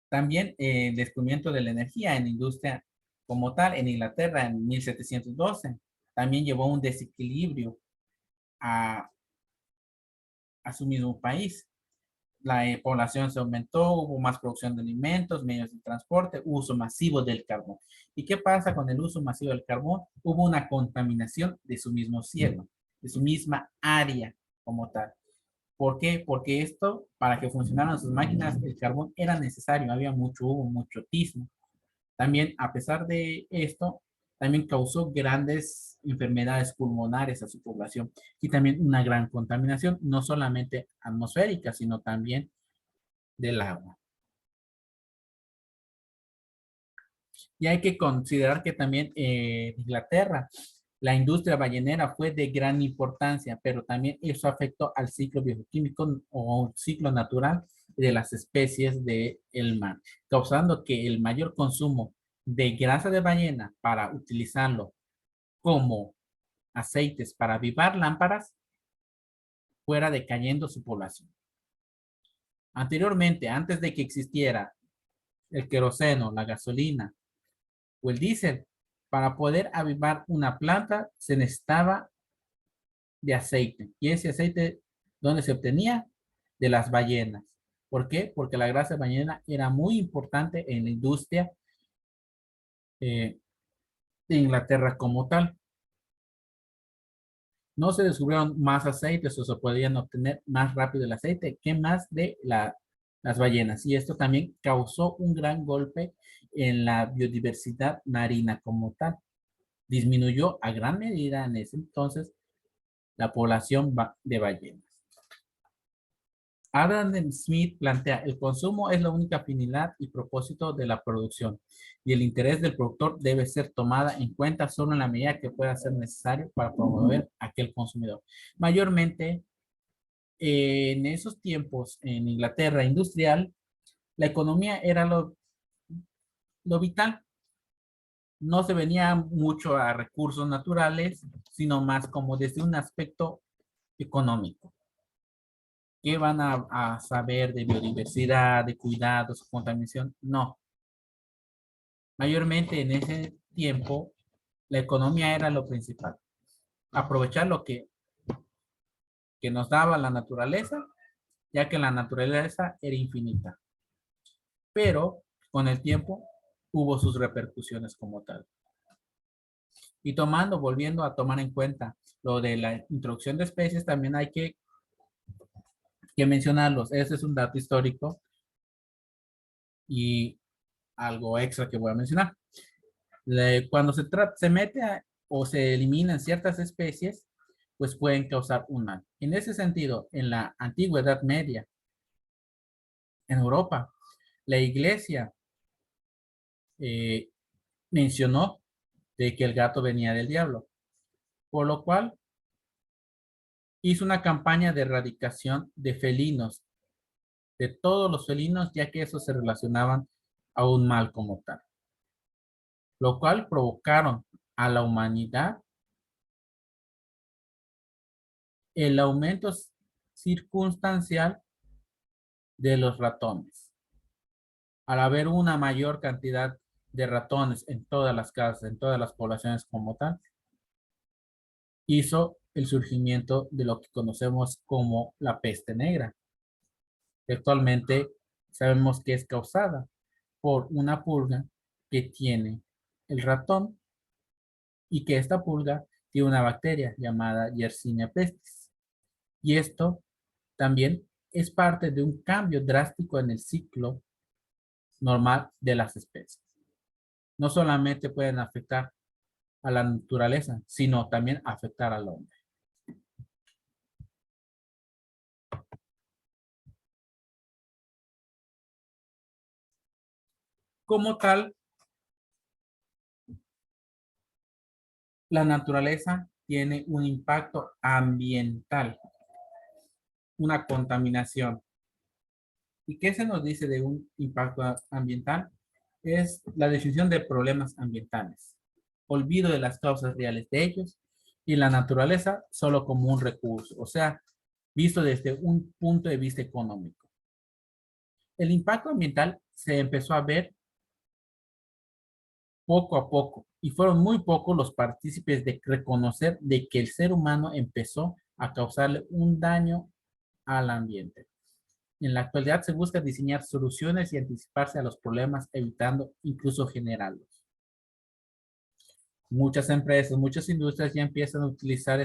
También el descubrimiento de la energía en la industria como tal en Inglaterra en 1712 también llevó un desequilibrio a, a su mismo país. La población se aumentó, hubo más producción de alimentos, medios de transporte, uso masivo del carbón. ¿Y qué pasa con el uso masivo del carbón? Hubo una contaminación de su mismo cielo, de su misma área como tal. ¿Por qué? Porque esto, para que funcionaran sus máquinas, el carbón era necesario, había mucho humo, mucho tismo. También, a pesar de esto, también causó grandes enfermedades pulmonares a su población y también una gran contaminación, no solamente atmosférica, sino también del agua. Y hay que considerar que también en Inglaterra, la industria ballenera fue de gran importancia, pero también eso afectó al ciclo bioquímico o ciclo natural de las especies del mar, causando que el mayor consumo de grasa de ballena para utilizarlo como aceites para avivar lámparas fuera decayendo su población. Anteriormente, antes de que existiera el queroseno, la gasolina o el diésel, para poder avivar una planta se necesitaba de aceite. ¿Y ese aceite dónde se obtenía? De las ballenas. ¿Por qué? Porque la grasa de ballena era muy importante en la industria de Inglaterra como tal. No se descubrieron más aceites o se podían obtener más rápido el aceite que más de las ballenas. Y esto también causó un gran golpe en la biodiversidad marina como tal. Disminuyó a gran medida en ese entonces la población de ballenas. Adam Smith plantea, el consumo es la única finalidad y propósito de la producción y el interés del productor debe ser tomada en cuenta solo en la medida que pueda ser necesario para promover a aquel consumidor. Mayormente, en esos tiempos, en Inglaterra industrial, la economía era lo vital. No se venía mucho a recursos naturales, sino más como desde un aspecto económico. ¿Qué van a saber de biodiversidad, de cuidados, contaminación? No. Mayormente en ese tiempo, la economía era lo principal. Aprovechar lo que nos daba la naturaleza, ya que la naturaleza era infinita. Pero con el tiempo hubo sus repercusiones como tal. Y volviendo a tomar en cuenta lo de la introducción de especies, también hay que mencionarlos. Ese es un dato histórico y algo extra que voy a mencionar. Cuando se mete o se eliminan ciertas especies, pues pueden causar un mal. En ese sentido, en la antigua Edad Media, en Europa, la iglesia eh, mencionó de que el gato venía del diablo, por lo cual hizo una campaña de erradicación de felinos, de todos los felinos, ya que esos se relacionaban a un mal como tal, lo cual provocaron a la humanidad el aumento circunstancial de los ratones. Al haber una mayor cantidad de ratones en todas las casas, en todas las poblaciones como tal, hizo el surgimiento de lo que conocemos como la peste negra, que actualmente sabemos que es causada por una pulga que tiene el ratón y que esta pulga tiene una bacteria llamada Yersinia pestis. Y esto también es parte de un cambio drástico en el ciclo normal de las especies. No solamente pueden afectar a la naturaleza, sino también afectar al hombre. Como tal, la naturaleza tiene un impacto ambiental, una contaminación. ¿Y qué se nos dice de un impacto ambiental? Es la definición de problemas ambientales, olvido de las causas reales de ellos y la naturaleza solo como un recurso, o sea, visto desde un punto de vista económico. El impacto ambiental se empezó a ver poco a poco y fueron muy pocos los partícipes de reconocer de que el ser humano empezó a causarle un daño al ambiente. En la actualidad se busca diseñar soluciones y anticiparse a los problemas, evitando incluso generarlos. Muchas empresas, muchas industrias ya empiezan a utilizar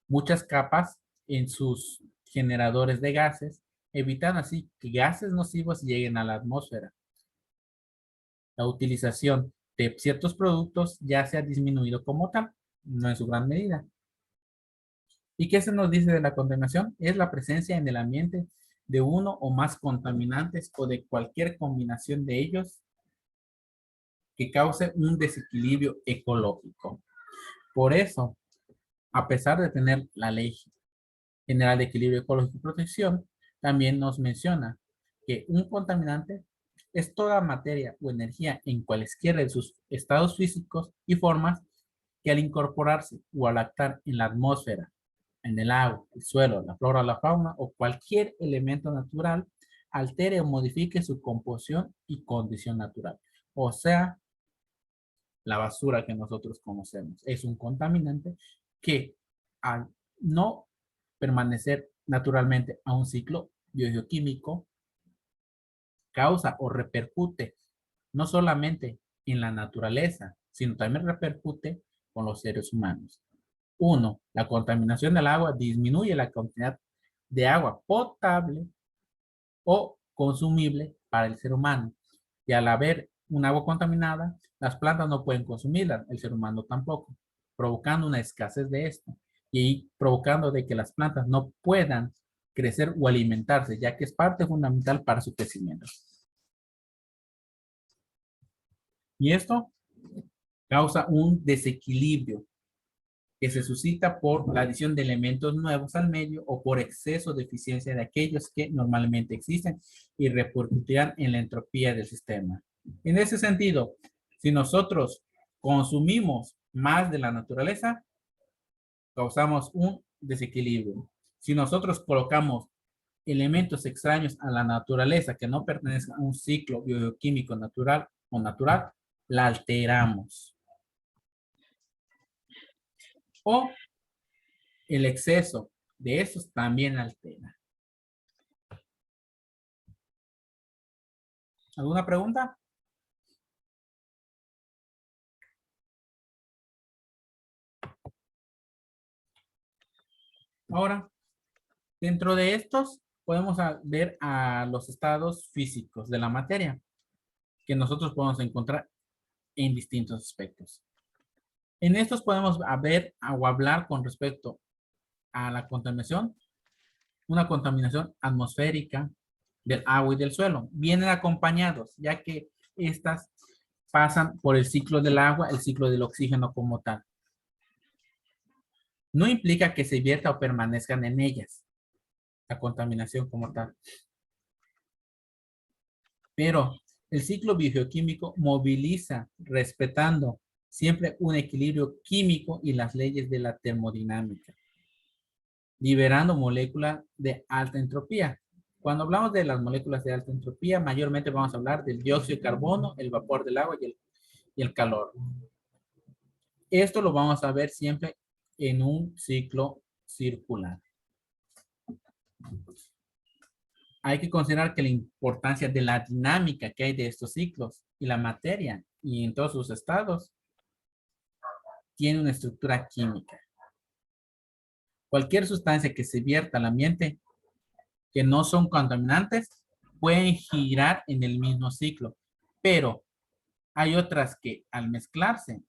muchas capas en sus generadores de gases, evitando así que gases nocivos lleguen a la atmósfera. La utilización de ciertos productos ya se ha disminuido como tal, no en su gran medida. ¿Y qué se nos dice de la contaminación? Es la presencia en el ambiente de uno o más contaminantes o de cualquier combinación de ellos que cause un desequilibrio ecológico. Por eso, a pesar de tener la Ley General de Equilibrio Ecológico y Protección, también nos menciona que un contaminante es toda materia o energía en cualesquiera de sus estados físicos y formas que al incorporarse o al actar en la atmósfera, en el agua, el suelo, la flora o la fauna o cualquier elemento natural, altere o modifique su composición y condición natural. O sea, la basura que nosotros conocemos es un contaminante que al no permanecer naturalmente a un ciclo biogeoquímico causa o repercute no solamente en la naturaleza, sino también repercute con los seres humanos. Uno, la contaminación del agua disminuye la cantidad de agua potable o consumible para el ser humano. Y al haber un agua contaminada, las plantas no pueden consumirla, el ser humano tampoco, provocando una escasez de esto y provocando de que las plantas no puedan crecer o alimentarse, ya que es parte fundamental para su crecimiento. Y esto causa un desequilibrio que se suscita por la adición de elementos nuevos al medio o por exceso de eficiencia de aquellos que normalmente existen y repercutirán en la entropía del sistema. En ese sentido, si nosotros consumimos más de la naturaleza, causamos un desequilibrio. Si nosotros colocamos elementos extraños a la naturaleza que no pertenecen a un ciclo bioquímico natural o natural, la alteramos. O el exceso de esos también altera. ¿Alguna pregunta? Ahora, dentro de estos podemos ver a los estados físicos de la materia que nosotros podemos encontrar en distintos aspectos. En estos podemos ver o hablar con respecto a la contaminación, una contaminación atmosférica del agua y del suelo. Vienen acompañados, ya que estas pasan por el ciclo del agua, el ciclo del oxígeno como tal. No implica que se vierta o permanezcan en ellas, la contaminación como tal. Pero el ciclo biogeoquímico moviliza respetando siempre un equilibrio químico y las leyes de la termodinámica, liberando moléculas de alta entropía. Cuando hablamos de las moléculas de alta entropía, mayormente vamos a hablar del dióxido de carbono, el vapor del agua y el calor. Esto lo vamos a ver siempre en un ciclo circular. Hay que considerar que la importancia de la dinámica que hay de estos ciclos y la materia y en todos sus estados tiene una estructura química. Cualquier sustancia que se vierta al ambiente que no son contaminantes pueden girar en el mismo ciclo, pero hay otras que al mezclarse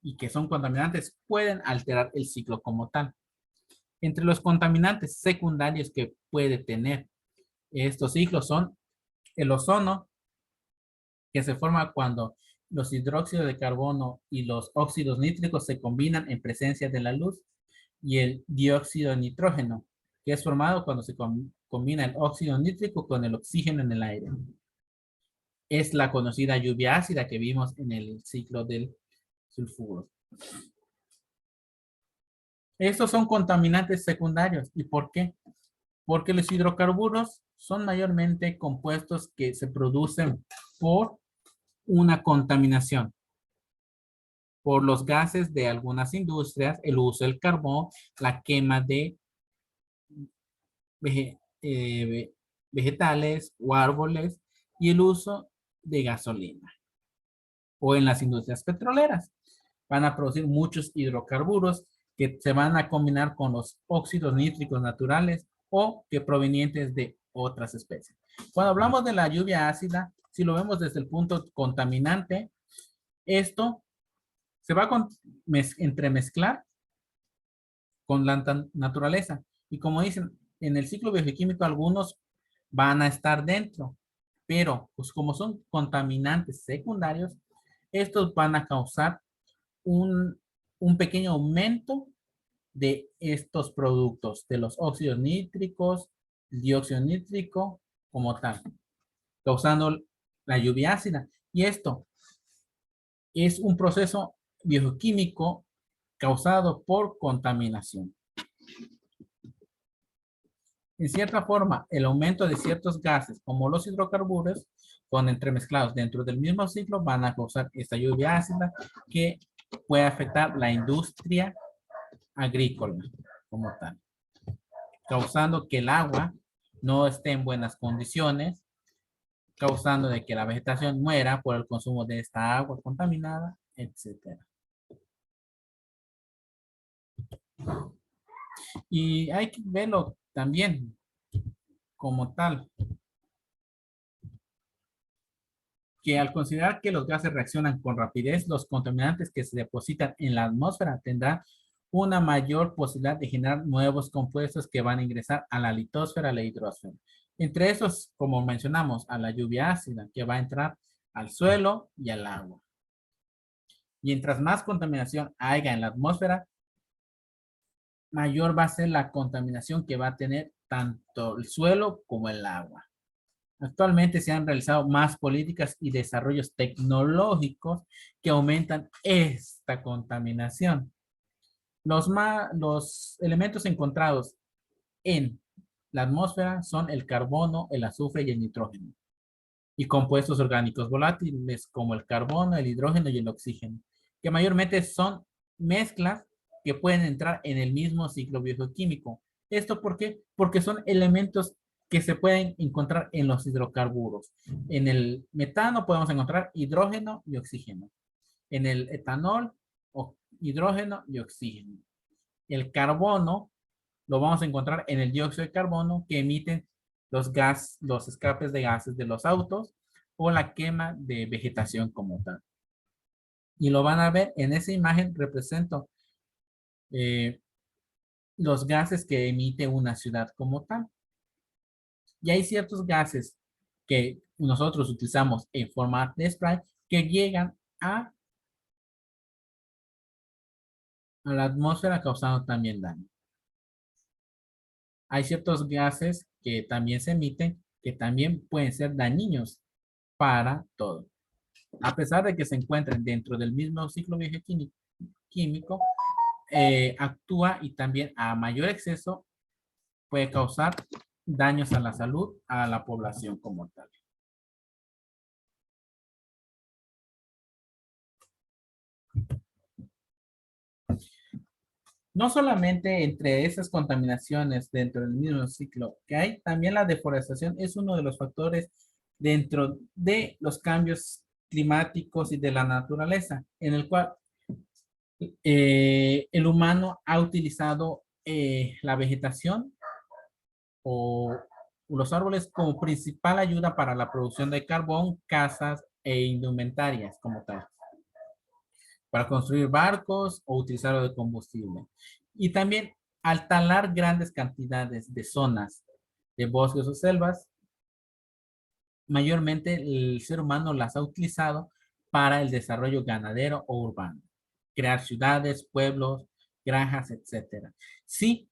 y que son contaminantes pueden alterar el ciclo como tal. Entre los contaminantes secundarios que puede tener estos ciclos son el ozono, que se forma cuando los hidróxidos de carbono y los óxidos nítricos se combinan en presencia de la luz y el dióxido de nitrógeno, que es formado cuando se combina el óxido nítrico con el oxígeno en el aire. Es la conocida lluvia ácida que vimos en el ciclo del sulfuro. Estos son contaminantes secundarios. ¿Y por qué? Porque los hidrocarburos son mayormente compuestos que se producen por una contaminación, por los gases de algunas industrias, el uso del carbón, la quema de vegetales o árboles y el uso de gasolina. O en las industrias petroleras. Van a producir muchos hidrocarburos que se van a combinar con los óxidos nítricos naturales o que provenientes de otras especies. Cuando hablamos de la lluvia ácida, si lo vemos desde el punto contaminante, esto se va a entremezclar con la naturaleza. Y como dicen, en el ciclo bioquímico algunos van a estar dentro, pero pues como son contaminantes secundarios, estos van a causar un pequeño aumento de estos productos, de los óxidos nítricos, el dióxido nítrico como tal, causando la lluvia ácida. Y esto es un proceso bioquímico causado por contaminación. En cierta forma, el aumento de ciertos gases, como los hidrocarburos, con entremezclados dentro del mismo ciclo, van a causar esta lluvia ácida que puede afectar la industria agrícola como tal, causando que el agua no esté en buenas condiciones, causando de que la vegetación muera por el consumo de esta agua contaminada, etcétera. Y hay que verlo también como tal, que al considerar que los gases reaccionan con rapidez, los contaminantes que se depositan en la atmósfera tendrán una mayor posibilidad de generar nuevos compuestos que van a ingresar a la litosfera, a la hidrosfera. Entre esos, como mencionamos, a la lluvia ácida, que va a entrar al suelo y al agua. Mientras más contaminación haya en la atmósfera, mayor va a ser la contaminación que va a tener tanto el suelo como el agua. Actualmente se han realizado más políticas y desarrollos tecnológicos que aumentan esta contaminación. Los elementos encontrados en la atmósfera son el carbono, el azufre y el nitrógeno. Y compuestos orgánicos volátiles como el carbono, el hidrógeno y el oxígeno, que mayormente son mezclas que pueden entrar en el mismo ciclo bioquímico. ¿Esto por qué? Porque son elementos que se pueden encontrar en los hidrocarburos. En el metano podemos encontrar hidrógeno y oxígeno. En el etanol, hidrógeno y oxígeno. El carbono lo vamos a encontrar en el dióxido de carbono que emiten los escapes de gases de los autos o la quema de vegetación como tal. Y lo van a ver en esa imagen, represento los gases que emite una ciudad como tal. Y hay ciertos gases que nosotros utilizamos en forma de spray que llegan a la atmósfera causando también daño. Hay ciertos gases que también se emiten que también pueden ser dañinos para todo. A pesar de que se encuentren dentro del mismo ciclo bioquímico, actúa y también a mayor exceso puede causar daños a la salud, a la población como tal. No solamente entre esas contaminaciones dentro del mismo ciclo que hay, también la deforestación es uno de los factores dentro de los cambios climáticos y de la naturaleza, en el cual el humano ha utilizado la vegetación o los árboles como principal ayuda para la producción de carbón, casas e indumentarias como tal, para construir barcos o utilizarlo de combustible. Y también al talar grandes cantidades de zonas de bosques o selvas, mayormente el ser humano las ha utilizado para el desarrollo ganadero o urbano. Crear ciudades, pueblos, granjas, etcétera. Sí,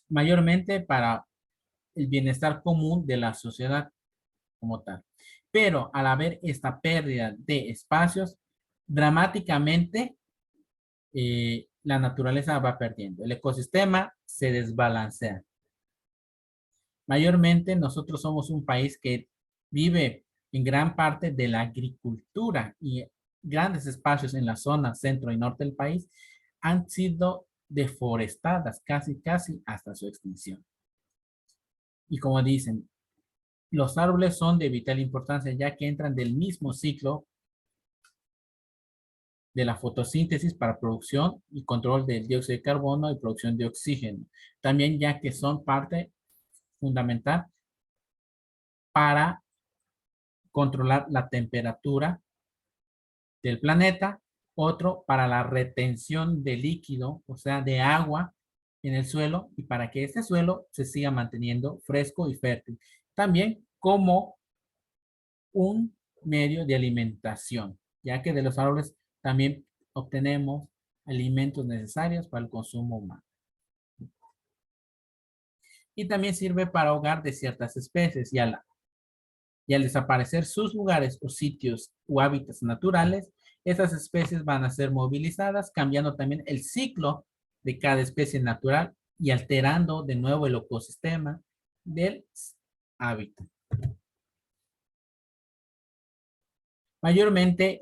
mayormente para el bienestar común de la sociedad como tal. Pero al haber esta pérdida de espacios, dramáticamente la naturaleza va perdiendo. El ecosistema se desbalancea. Mayormente nosotros somos un país que vive en gran parte de la agricultura y grandes espacios en la zona centro y norte del país han sido deforestadas casi hasta su extinción. Y como dicen, los árboles son de vital importancia ya que entran del mismo ciclo de la fotosíntesis para producción y control del dióxido de carbono y producción de oxígeno. También ya que son parte fundamental para controlar la temperatura del planeta, otro para la retención de líquido, o sea, de agua en el suelo y para que este suelo se siga manteniendo fresco y fértil. También como un medio de alimentación, ya que de los árboles también obtenemos alimentos necesarios para el consumo humano. Y también sirve para hogar de ciertas especies y al desaparecer sus lugares o sitios o hábitats naturales, esas especies van a ser movilizadas, cambiando también el ciclo de cada especie natural y alterando de nuevo el ecosistema del hábitat. Mayormente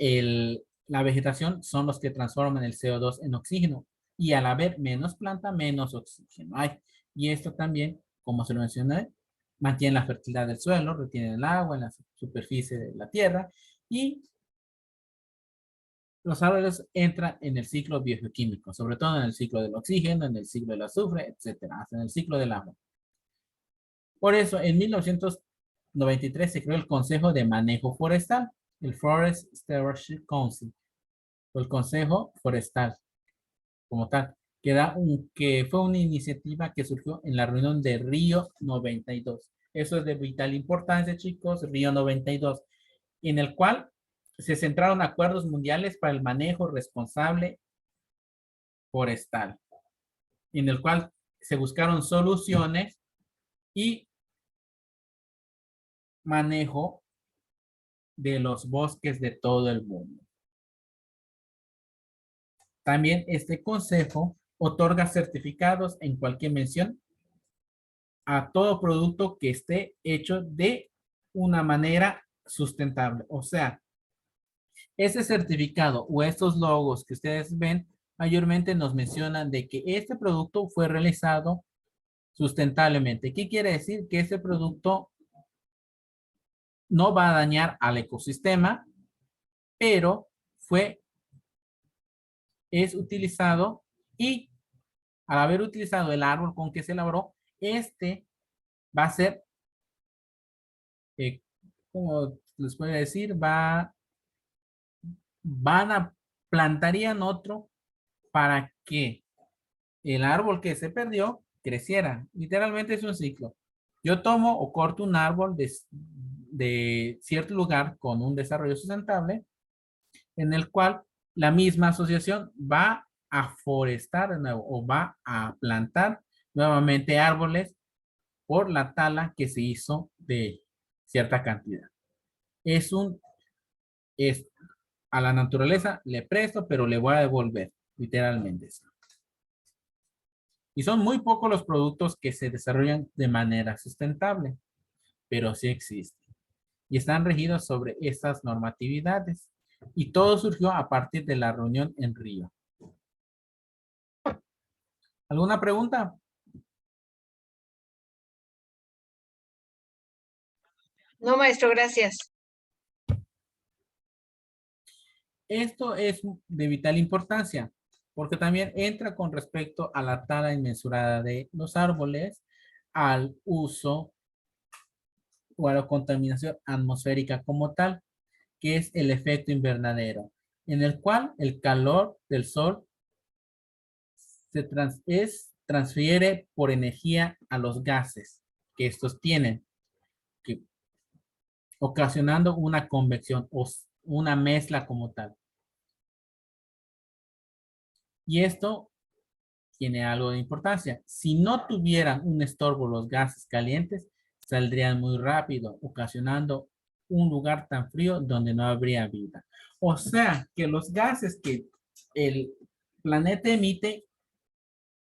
la vegetación son los que transforman el CO2 en oxígeno y al haber menos planta, menos oxígeno hay. Y esto también, como se lo mencioné, mantiene la fertilidad del suelo, retiene el agua en la superficie de la tierra y los árboles entran en el ciclo biogeoquímico, sobre todo en el ciclo del oxígeno, en el ciclo del azufre, etcétera, hasta en el ciclo del agua. Por eso, en 1993 se creó el Consejo de Manejo Forestal, el Forest Stewardship Council, o el Consejo Forestal, como tal, que fue una iniciativa que surgió en la reunión de Río 92. Eso es de vital importancia, chicos, Río 92, en el cual se centraron acuerdos mundiales para el manejo responsable forestal, en el cual se buscaron soluciones y manejo de los bosques de todo el mundo. También este consejo otorga certificados en cualquier mención a todo producto que esté hecho de una manera sustentable. O sea, ese certificado o estos logos que ustedes ven mayormente nos mencionan de que este producto fue realizado sustentablemente. ¿Qué quiere decir? Que este producto no va a dañar al ecosistema, pero es utilizado y al haber utilizado el árbol con que se elaboró, este va a ser, como les puedo decir, plantarían otro para que el árbol que se perdió creciera. Literalmente es un ciclo. Yo tomo o corto un árbol de cierto lugar con un desarrollo sustentable en el cual la misma asociación va a forestar de nuevo o va a plantar nuevamente árboles por la tala que se hizo de cierta cantidad. Es a la naturaleza le presto, pero le voy a devolver, literalmente. Y son muy pocos los productos que se desarrollan de manera sustentable, pero sí existen. Y están regidos sobre estas normatividades. Y todo surgió a partir de la reunión en Río. ¿Alguna pregunta? No, maestro, gracias. Esto es de vital importancia porque también entra con respecto a la tala inmensurada de los árboles, al uso o a la contaminación atmosférica como tal, que es el efecto invernadero, en el cual el calor del sol transfiere por energía a los gases que estos tienen, que, ocasionando una convección una mezcla como tal. Y esto tiene algo de importancia. Si no tuvieran un estorbo los gases calientes, saldrían muy rápido, ocasionando un lugar tan frío donde no habría vida. O sea, que los gases que el planeta emite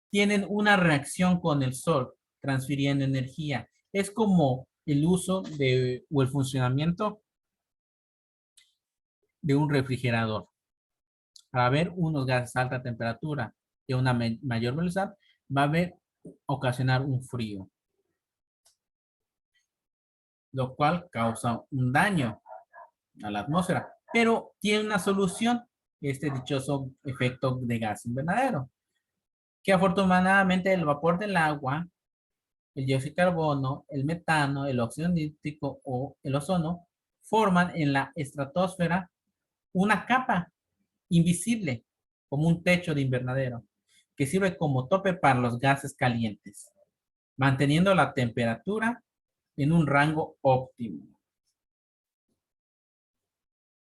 tienen una reacción con el sol, transfiriendo energía. Es como el uso de, o el funcionamiento de un refrigerador. Para haber unos gases a alta temperatura y a una mayor velocidad, va a haber ocasionar un frío, lo cual causa un daño a la atmósfera, pero tiene una solución, este dichoso efecto de gas invernadero, que afortunadamente el vapor del agua, el dióxido de carbono, el metano, el óxido nítrico o el ozono forman en la estratosfera una capa invisible, como un techo de invernadero, que sirve como tope para los gases calientes, manteniendo la temperatura en un rango óptimo.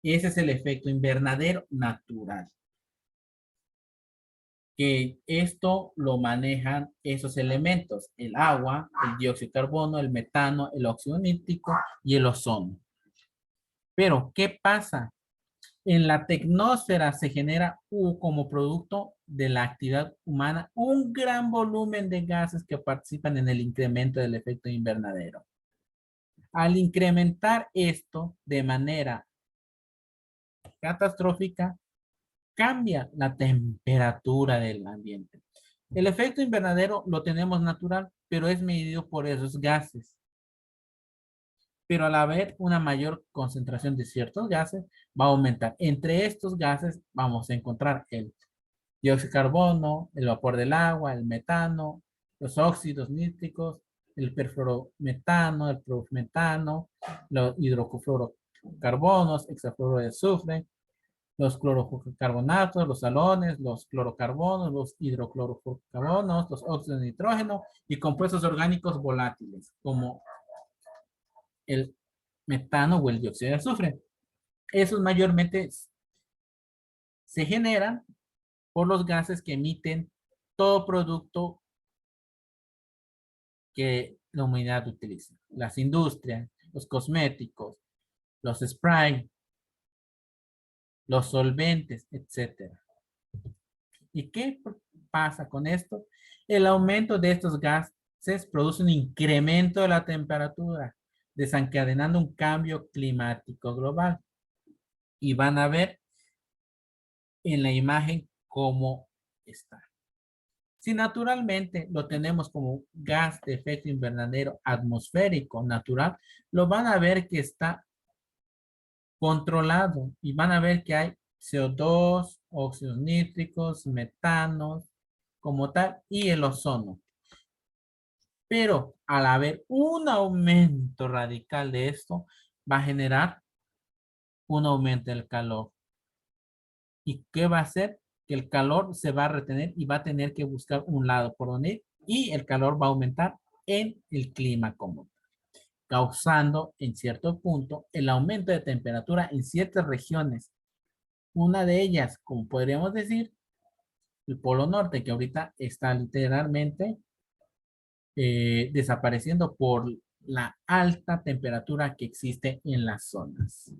Ese es el efecto invernadero natural. Que esto lo manejan esos elementos, el agua, el dióxido de carbono, el metano, el óxido nítrico y el ozono. Pero, ¿qué pasa? En la tecnosfera se genera como producto de la actividad humana un gran volumen de gases que participan en el incremento del efecto invernadero. Al incrementar esto de manera catastrófica, cambia la temperatura del ambiente. El efecto invernadero lo tenemos natural, pero es medido por esos gases. Pero al haber una mayor concentración de ciertos gases, va a aumentar. Entre estos gases vamos a encontrar el dióxido de carbono, el vapor del agua, el metano, los óxidos nítricos, el perfluorometano, el profmetano, los hidrofluorocarbonos, hexafluoro de azufre, los clorofluorocarbonatos, los halones, los clorocarbonos, los hidroclorocarbonos, los óxidos de nitrógeno y compuestos orgánicos volátiles, como el metano o el dióxido de azufre. Esos mayormente se generan por los gases que emiten todo producto que la humanidad utiliza. Las industrias, los cosméticos, los sprays, los solventes, etc. ¿Y qué pasa con esto? El aumento de estos gases produce un incremento de la temperatura, desencadenando un cambio climático global. Y van a ver en la imagen cómo está. Si naturalmente lo tenemos como gas de efecto invernadero atmosférico natural, lo van a ver que está controlado y van a ver que hay CO2, óxidos nítricos, metanos, como tal, y el ozono. Pero al haber un aumento radical de esto, va a generar un aumento del calor. ¿Y qué va a hacer? Que el calor se va a retener y va a tener que buscar un lado por donde ir y el calor va a aumentar en el clima común, causando en cierto punto el aumento de temperatura en ciertas regiones. Una de ellas, como podríamos decir, el Polo Norte, que ahorita está literalmente desapareciendo por la alta temperatura que existe en las zonas.